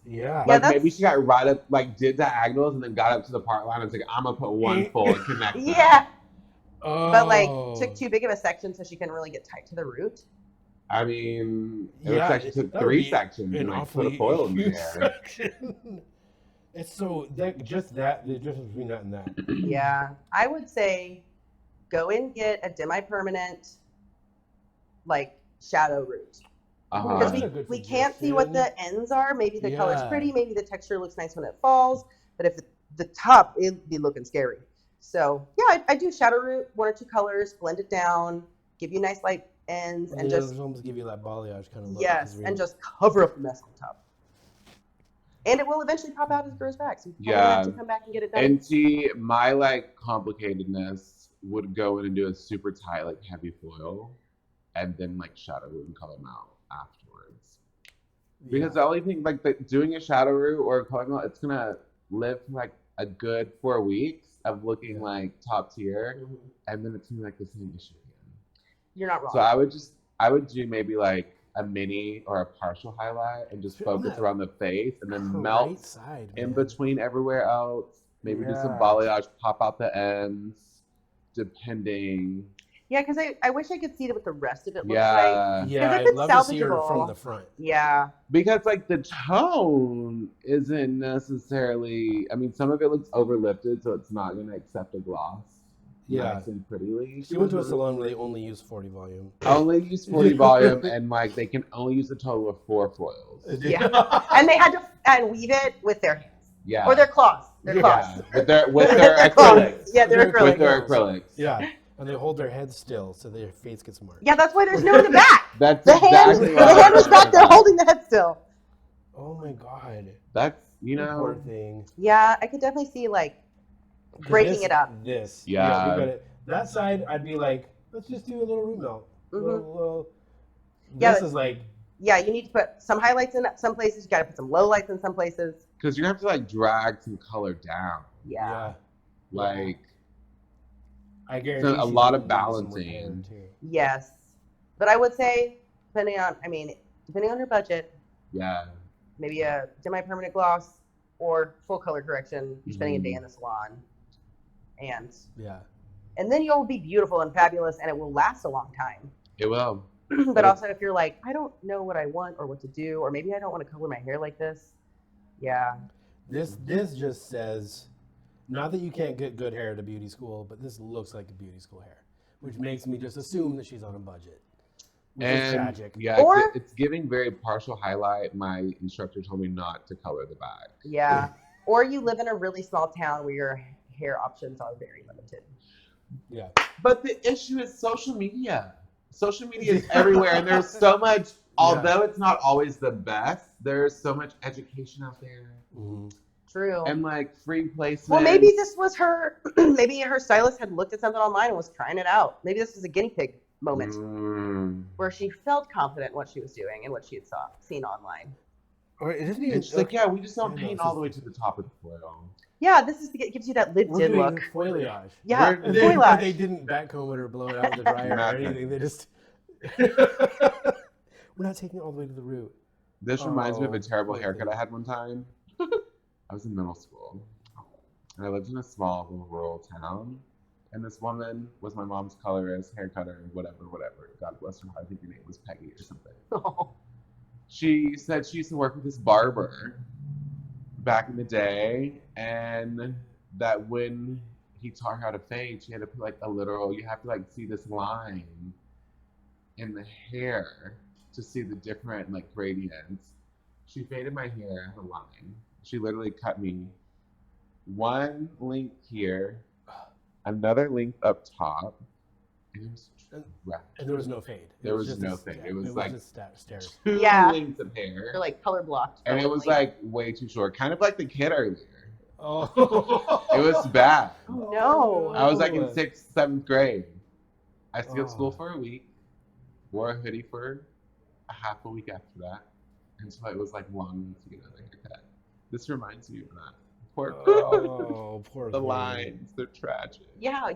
Yeah. Like maybe she got right up, like did diagonals and then got up to the part line and was like, I'm gonna put one full and connect them. Yeah. Oh. But like took too big of a section so she couldn't really get tight to the root. I mean, it looks like she took 3 sections and like put a foil in the hair. It's so the difference between that and that. Yeah, I would say go and get a demi-permanent, like shadow root. Because we can't see what the ends are. Maybe the color's pretty. Maybe the texture looks nice when it falls. But if the top, it'd be looking scary. So yeah, I do shadow root, 1 or 2 colors, blend it down, give you nice light ends, and just almost give you that balayage kind of look. Yes, and just cover up the mess on top. And it will eventually pop out as it grows back. So you have to come back and get it done. And see, my like complicatedness would go in and do a super tight, like heavy foil, and then like shadow root and color them out afterwards. Because the only thing, like doing a shadow root or coloring out, it's gonna live for like a good 4 weeks of looking like top tier, and then it's gonna be like the same issue again. You're not wrong. So I would do maybe like a mini or a partial highlight and just focus around the face and then melt in between everywhere else. Maybe do some balayage, pop out the ends. depending. Yeah, because I wish I could see what the rest of it looks like. Yeah. Yeah, if I'd it's love to see her salvageable- from the front. Yeah. Because like the tone isn't necessarily. I mean, some of it looks overlifted, so it's not gonna accept a gloss. Yeah. Nice and prettily. She went to a salon where they only use 40 volume. Only use 40 volume, and like they can only use a total of 4 foils. Yeah. And they had to weave it with their hands. Yeah. Or their claws. Their claws. Yeah. With their claws. acrylics. Yeah, their acrylics. With their acrylics. Yeah, and they hold their heads still so their face gets marked. Yeah, that's why there's no in the back. That's The hand was back there holding the head still. Oh my god. That's, Poor thing. Yeah, I could definitely see like breaking it up. This. Yeah. we got it. That side, I'd be like, let's just do a little root melt. Yeah, This is like. Yeah, you need to put some highlights in some places. You got to put some low lights in some places. Because you're gonna have to like drag some color down. Yeah. Like. I guarantee So a she's lot gonna of do some balancing. repair, too. Yes, but I would say depending on your budget, Yeah. maybe a semi-permanent gloss or full color correction. You're spending a day in the salon, and Yeah. then you'll be beautiful and fabulous, and it will last a long time. It will. But also, if you're like, I don't know what I want or what to do, or maybe I don't want to color my hair like this. Yeah. This just says, not that you can't get good hair at a beauty school, but this looks like a beauty school hair, which makes me just assume that she's on a budget. Which is tragic. Yeah, Or- it's giving very partial highlight. My instructor told me not to color the back. Yeah. Or you live in a really small town where your hair options are very limited. Yeah. But the issue is social media. Social media is everywhere, and there's so much. Although it's not always the best, there's so much education out there, True. and like free placements. Well, maybe this was her. Maybe her stylist had looked at something online and was trying it out. Maybe this was a guinea pig moment where she felt confident in what she was doing and what she had seen online. Or it isn't even. And she's like, yeah, we just don't I know, paint it's all just- the way to the top of the foil. Yeah, this is gives you that We're lived-in doing look. foliage. Yeah, We're- They foliage. didn't backcomb it or blow it out with the dryer or Nothing. anything. They just. We're not taking it all the way to the root. This reminds me of a Oh, terrible poor haircut thing. I had one time. I was in middle school, and I lived in a small little rural town. And this woman was my mom's colorist, hair cutter, whatever. God bless her heart. I think her name was Peggy or something. Oh. She said she used to work with this barber back in the day, and that when he taught her how to fade, she had to put like a literal, you have to like see this line in the hair to see the different like gradients. She faded my hair a line. She literally cut me one length here, another length up top, and it was tragic. And there was no fade. There was just no a- fade. yeah, It was like just stairs. 2 Yeah. lengths of hair. They're like color blocked. And it was probably. like way too short, kind of like the kid earlier. Oh. It was bad. Oh, no. I was like in Oh. 6th, 7th grade. I skipped Oh. school for a week, wore a hoodie for a half a week after that, until it was like long to get another haircut. This reminds me of that. Poor girl. Oh, poor The thing. lines, they're tragic. Yeah,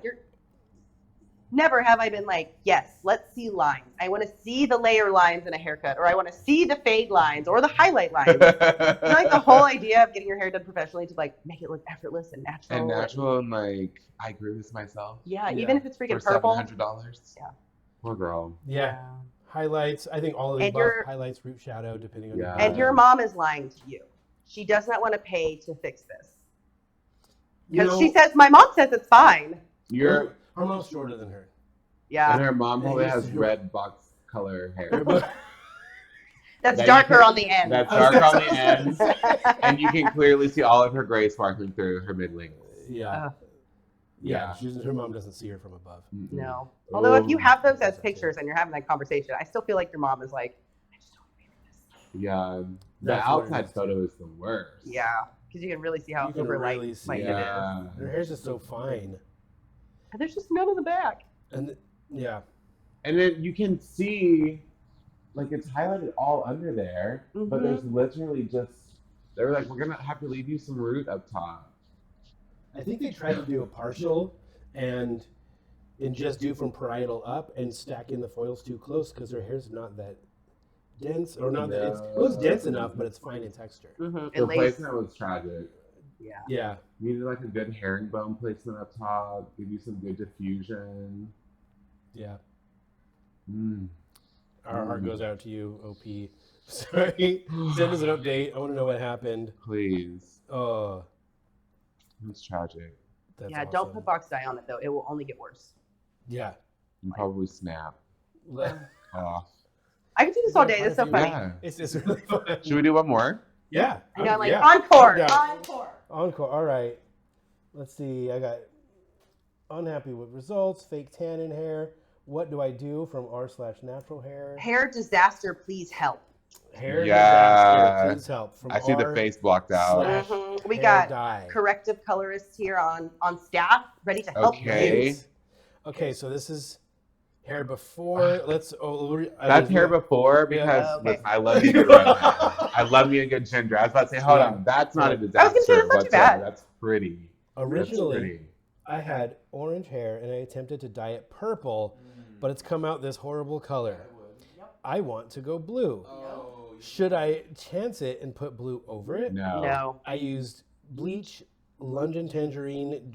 never have I been like, yes, let's see lines. I want to see the layer lines in a haircut, or I want to see the fade lines or the highlight lines. Like the whole idea of getting your hair done professionally to like make it look effortless and natural. And natural, and like, I grew this myself Yeah, Yeah. even if it's for freaking purple. $700. Yeah. Poor girl. Yeah. Highlights. I think all of the And above. your- Highlights, root shadow, depending on Yeah. And your mom is lying to you. She does not want to pay to fix this. You Because know, she says, my mom says it's fine. You're, her mom's shorter than her. Yeah. and her mom probably Yeah, has he's- red box color hair. That's that you darker can- on the end. That's dark on the ends, and you can clearly see all of her gray sparkling through her mid lengths. Yeah. Ugh. Yeah. Her mom doesn't see her from above. No. Although if you have those as That's pictures and you're having that conversation, I still feel like your mom is like, I just don't agree with this. Yeah, the That's what it outside is. photo is the worst. Yeah. Because you can really see how You can super really light, see light it. it is. Yeah. Her hair's just so fine. And there's just none in the back. And yeah. And then you can see, like, it's highlighted all under there, but Mhm. there's literally just, they were like, we're gonna have to leave you some root up top. I think they tried to do a partial and just do from parietal up and stack in the foils too close because her hair's not that dense or not that it looks dense enough, but it's fine in texture. Mm-hmm. The It lays. placement was tragic. Yeah. Yeah. Needed like a good herringbone placement up top. Give you some good diffusion. Yeah. Mm. Our heart goes out to you, OP. Sorry. Send us an update. I want to know what happened. Please. Oh, It's tragic. that's Yeah, awesome. don't put box dye on it though. It will only get worse. Yeah. You probably snap off. I could do this all day. It's so funny. Yeah. It's just really fun. Should we do one more? Yeah. I know, I'm like, yeah. encore, Yeah. encore. Encore. All right. Let's see. I got unhappy with results, fake tan in hair. What do I do from r/natural hair? Hair disaster, please help. Hair Yeah. disaster. Please help. From I see the face blocked out. slash We hair got dye. corrective colorists here on staff, ready to help Okay. you. Okay, so this is hair before. Let's. That's hair before because Okay. listen, I love me a good redhead. I love me a good ginger. I was about to say, hold on, that's not a disaster. I was gonna say, that's not too whatsoever. bad. That's pretty. Originally, That's pretty. I had orange hair and I attempted to dye it purple, but it's come out this horrible color. I want to go blue. Should I chance it and put blue over it? No. I used bleach, London Tangerine,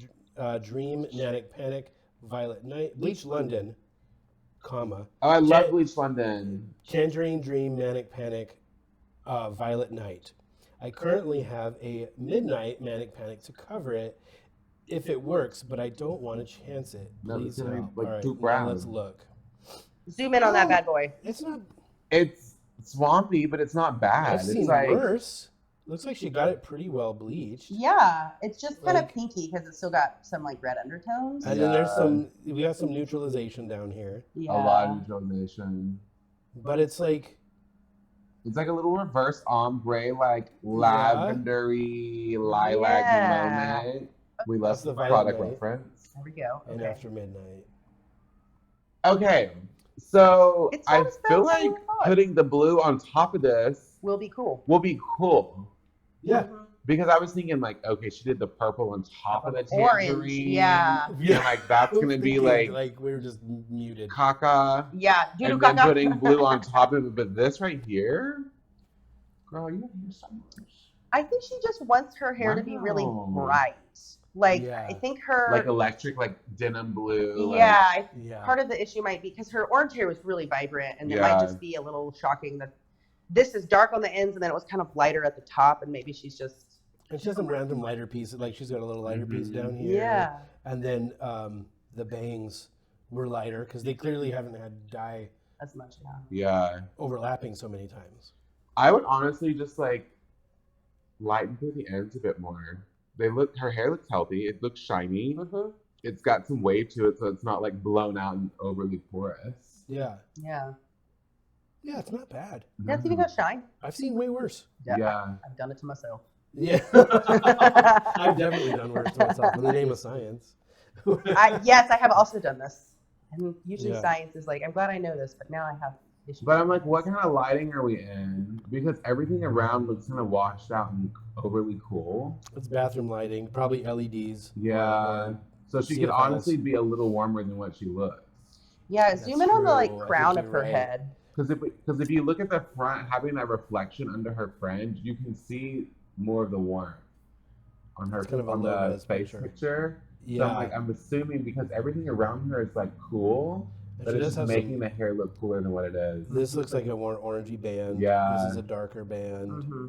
Dream, Nanic Panic, Violet Night, Bleach London, comma, Oh, I love Bleach London. Tangerine Dream, Manic Panic, Violet Night. I currently have a Midnight Manic Panic to cover it if it works, but I don't want to chance it. No, Please it's gonna be, help. like, All right, too now brown. let's look. Zoom in on that bad boy. It's not. It's swampy, but it's not bad. I've It's seen like worse. Looks like she got it pretty well bleached. Yeah, it's just kind of Like- pinky because it's still got some like red undertones. And then there's Yeah. we got some neutralization down here, Yeah. a lot of neutralization. but it's like, It's like a little reverse ombre, like lavendery, lilac Yeah. moment. We love That's the the Violet product Night. reference. There we go. and Okay. after midnight. Okay, so It's I not as bad feel as I like thought. putting the blue on top of this Will be cool. will be cool. Yeah. Mhm. Because I was thinking like, okay, she did the purple on top of the Orange. tangerine. Yeah. And like that's Who's gonna be thinking, like we were just muted. caca. Yeah. Doodle And then caca. putting blue on top of it. But this right here, girl, you have so much. I think she just wants her hair to be really Wow. bright. Like Yeah. I think her. Like electric, like denim blue. like- yeah. Yeah. Part of the issue might be because her orange hair was really vibrant, and it Yeah. might just be a little shocking that this is dark on the ends, and then it was kind of lighter at the top, and maybe she's just. And she has some random lighter pieces. Like she's got a little lighter piece down here. Yeah. And then the bangs were lighter because they clearly haven't had dye As much. Yeah. Yeah. overlapping so many times. I would honestly just like lighten through the ends a bit more. Her hair looks healthy. It looks shiny. Mm-hmm. It's got some wave to it, so it's not like blown out and overly porous. Yeah. Yeah. Yeah, it's not bad. Yeah. It's even got shine. I've seen way worse. Yeah. I've done it to myself. Yeah. I've definitely done worse to myself in the name of science. Yes, I have also done this. And usually Yeah. science is like, I'm glad I know this, but now I have issues. But I'm like, what kind of lighting are we in? Because everything around looks kind of washed out and overly cool. It's bathroom lighting, probably LEDs. Yeah. So she could CFLs. honestly be a little warmer than what she looks. Yeah, That's zoom in on the like true. I crown think of you're her right. head. Because if you look at the front, having that reflection under her fringe, you can see more of the warmth on her It's kind of a on low the res face picture. picture. Yeah. So I'm assuming because everything around her is like cool, And that she it's does just have making some, the hair look cooler than what it is. this looks like a more orangey band. Yeah. This is a darker band. Mm-hmm.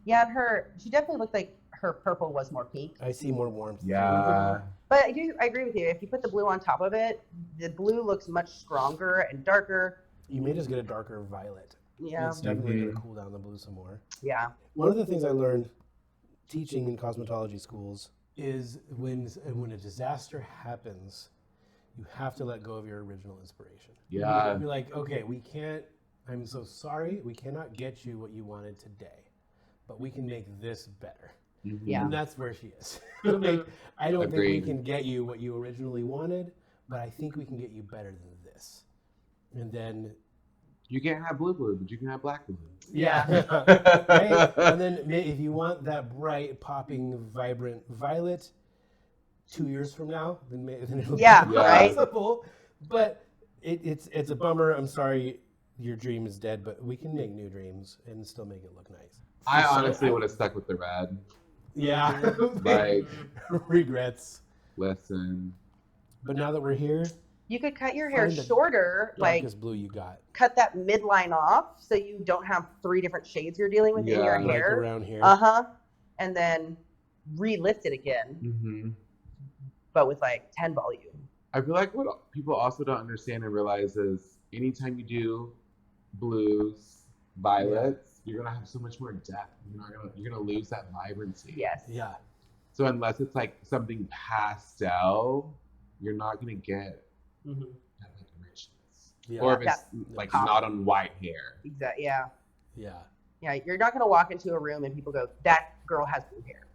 Yeah, and she definitely looked like her purple was more pink. I see more warmth. Yeah. But I agree with you. If you put the blue on top of it, the blue looks much stronger and darker. You may just get a darker violet. Yeah. It's definitely going Mhm. to cool down the blue some more. Yeah. One of the things I learned teaching in cosmetology schools is when a disaster happens, you have to let go of your original inspiration. Yeah. You're like, okay, I'm so sorry, we cannot get you what you wanted today, but we can make this better. Mhm. Yeah. And that's where she is. Like, I don't Agreed. think we can get you what you originally wanted, but I think we can get you better than this. And then, You can't have blue, but you can have black blue. yeah. Right? And then if you want that bright, popping, vibrant violet 2 years from now, then it'll Yeah, be right? possible. But it's a bummer. I'm sorry your dream is dead, but we can make new dreams and still make it look nice. I So honestly would have stuck with the red. Yeah. Like, Regrets. listen. But now that we're here, You could cut your hair Find the shorter, like darkest blue you got. cut that midline off so you don't have 3 different shades you're dealing with in your Yeah. Like hair. around here. And then relift it again, Mm-hmm. but with like 10 volume. I feel like what people also don't understand and realize is anytime you do blues, violets, you're gonna have so much more depth. You're gonna lose that vibrancy. Yes. Yeah. So unless it's like something pastel, you're not gonna get Mm-hmm. that like richness. Yeah. Or if it's That like pop. not on white hair. Exactly. Yeah. Yeah. Yeah. You're not gonna walk into a room and people go, "That girl has blue hair."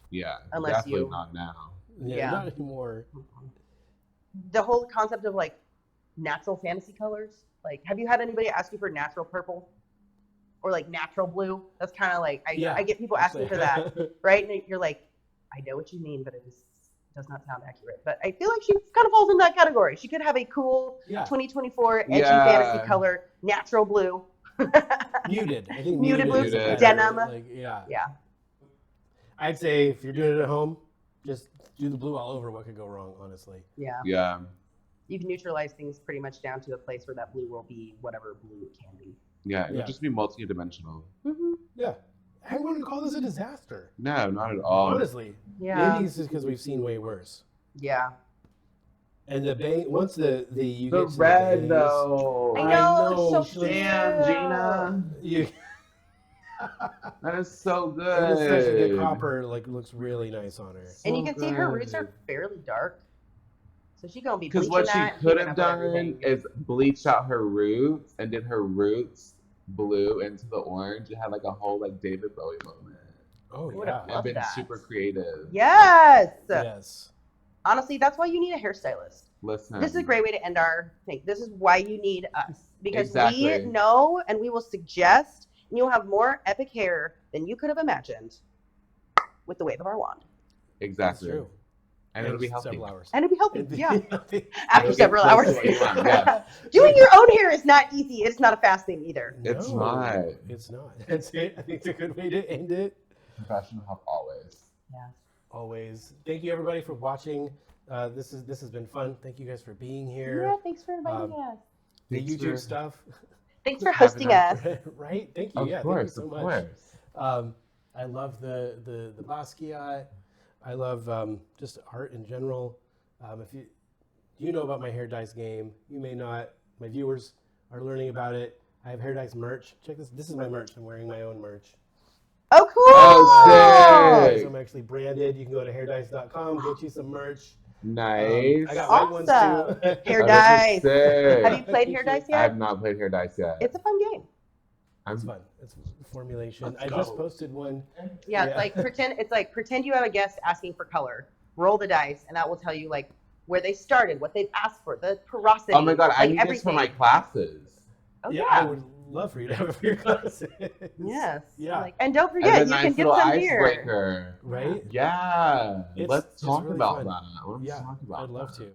Yeah. Unless definitely you- not now. Yeah. Not anymore. The whole concept of like natural fantasy colors. Like, have you had anybody ask you for natural purple or like natural blue? That's kind of like I get people asking for that, right? And you're like, I know what you mean, but it just does not sound accurate. But I feel like she kind of falls in that category. She could have a cool Yeah. 2024 edgy Yeah. fantasy color, natural blue. Muted. I think Muted blue, is better. denim. Like, yeah. Yeah. I'd say if you're doing it at home, just do the blue all over. What could go wrong, honestly? Yeah. Yeah. You can neutralize things pretty much down to a place where that blue will be whatever blue it can be. Yeah. It Yeah. would just be multi-dimensional. Mm-hmm. Yeah. I wouldn't call this a disaster. No, not at all. Honestly. Yeah. Maybe it's just because we've seen way worse. Yeah. And the bang, once you The get to red the bangs, though. I know, it's so Damn, cute. Gina. You, That is so and good. especially the copper looks really nice on her. And you So can see her roots good. are fairly dark. So she's going to be Because bleaching what she that and could keeping have up with done everything. is bleached out her roots and did her roots blue into the orange. It had like a whole like David Bowie moment. Oh Would've yeah. loved And been that. super creative. Yes. Yes. Honestly, that's why you need a hairstylist. Listen. This is a great way to end our thing. This is why you need us. Because Exactly. we know and we will suggest, and you'll have more epic hair than you could have imagined with the wave of our wand. That's Exactly. true. And it'll be healthy. Several hours. And it'll be healthy. It'd be Yeah. healthy. After It'll be several close hours. to what you want, yes. Doing your own hair is not easy. It's not a fast thing either. It's No, not. It's not. That's it. I think it's a good way to end it. Professional help always. Yeah. Always. Thank you everybody for watching. This has been fun. Thank you guys for being here. Yeah, thanks for inviting Um, us. The Thanks YouTube for- stuff. Thanks for hosting us. Right? Thank you. Of yeah, course, thank you so of much. course. I love the Basquiat. I love just art in general. If you know about my hair dice game, you may not. My viewers are learning about it. I have hair dice merch. Check this. This is my merch. I'm wearing my own merch. Oh, cool. Oh, sick. So I'm actually branded. You can go to hairdice.com, get you some merch. Nice. I got white ones Awesome. too. Hair Oh, dice. this is sick. Have you played hair dice I yet? have not played hair dice yet. It's a fun game. It's fun. It's formulation. Let's I go. just posted one. Yeah, Yeah. it's like pretend you have a guest asking for color. Roll the dice, and that will tell you like where they started, what they've asked for, the porosity. Oh my god, I like, need this for my classes. Oh yeah, yeah. I would love for you to have it for your classes. Yes. Yeah. Like, and don't And forget, a you nice can get little some here. icebreaker. Right? Yeah. It's Let's talk really about fun. that. Let's Yeah, talk about I'd love that. to.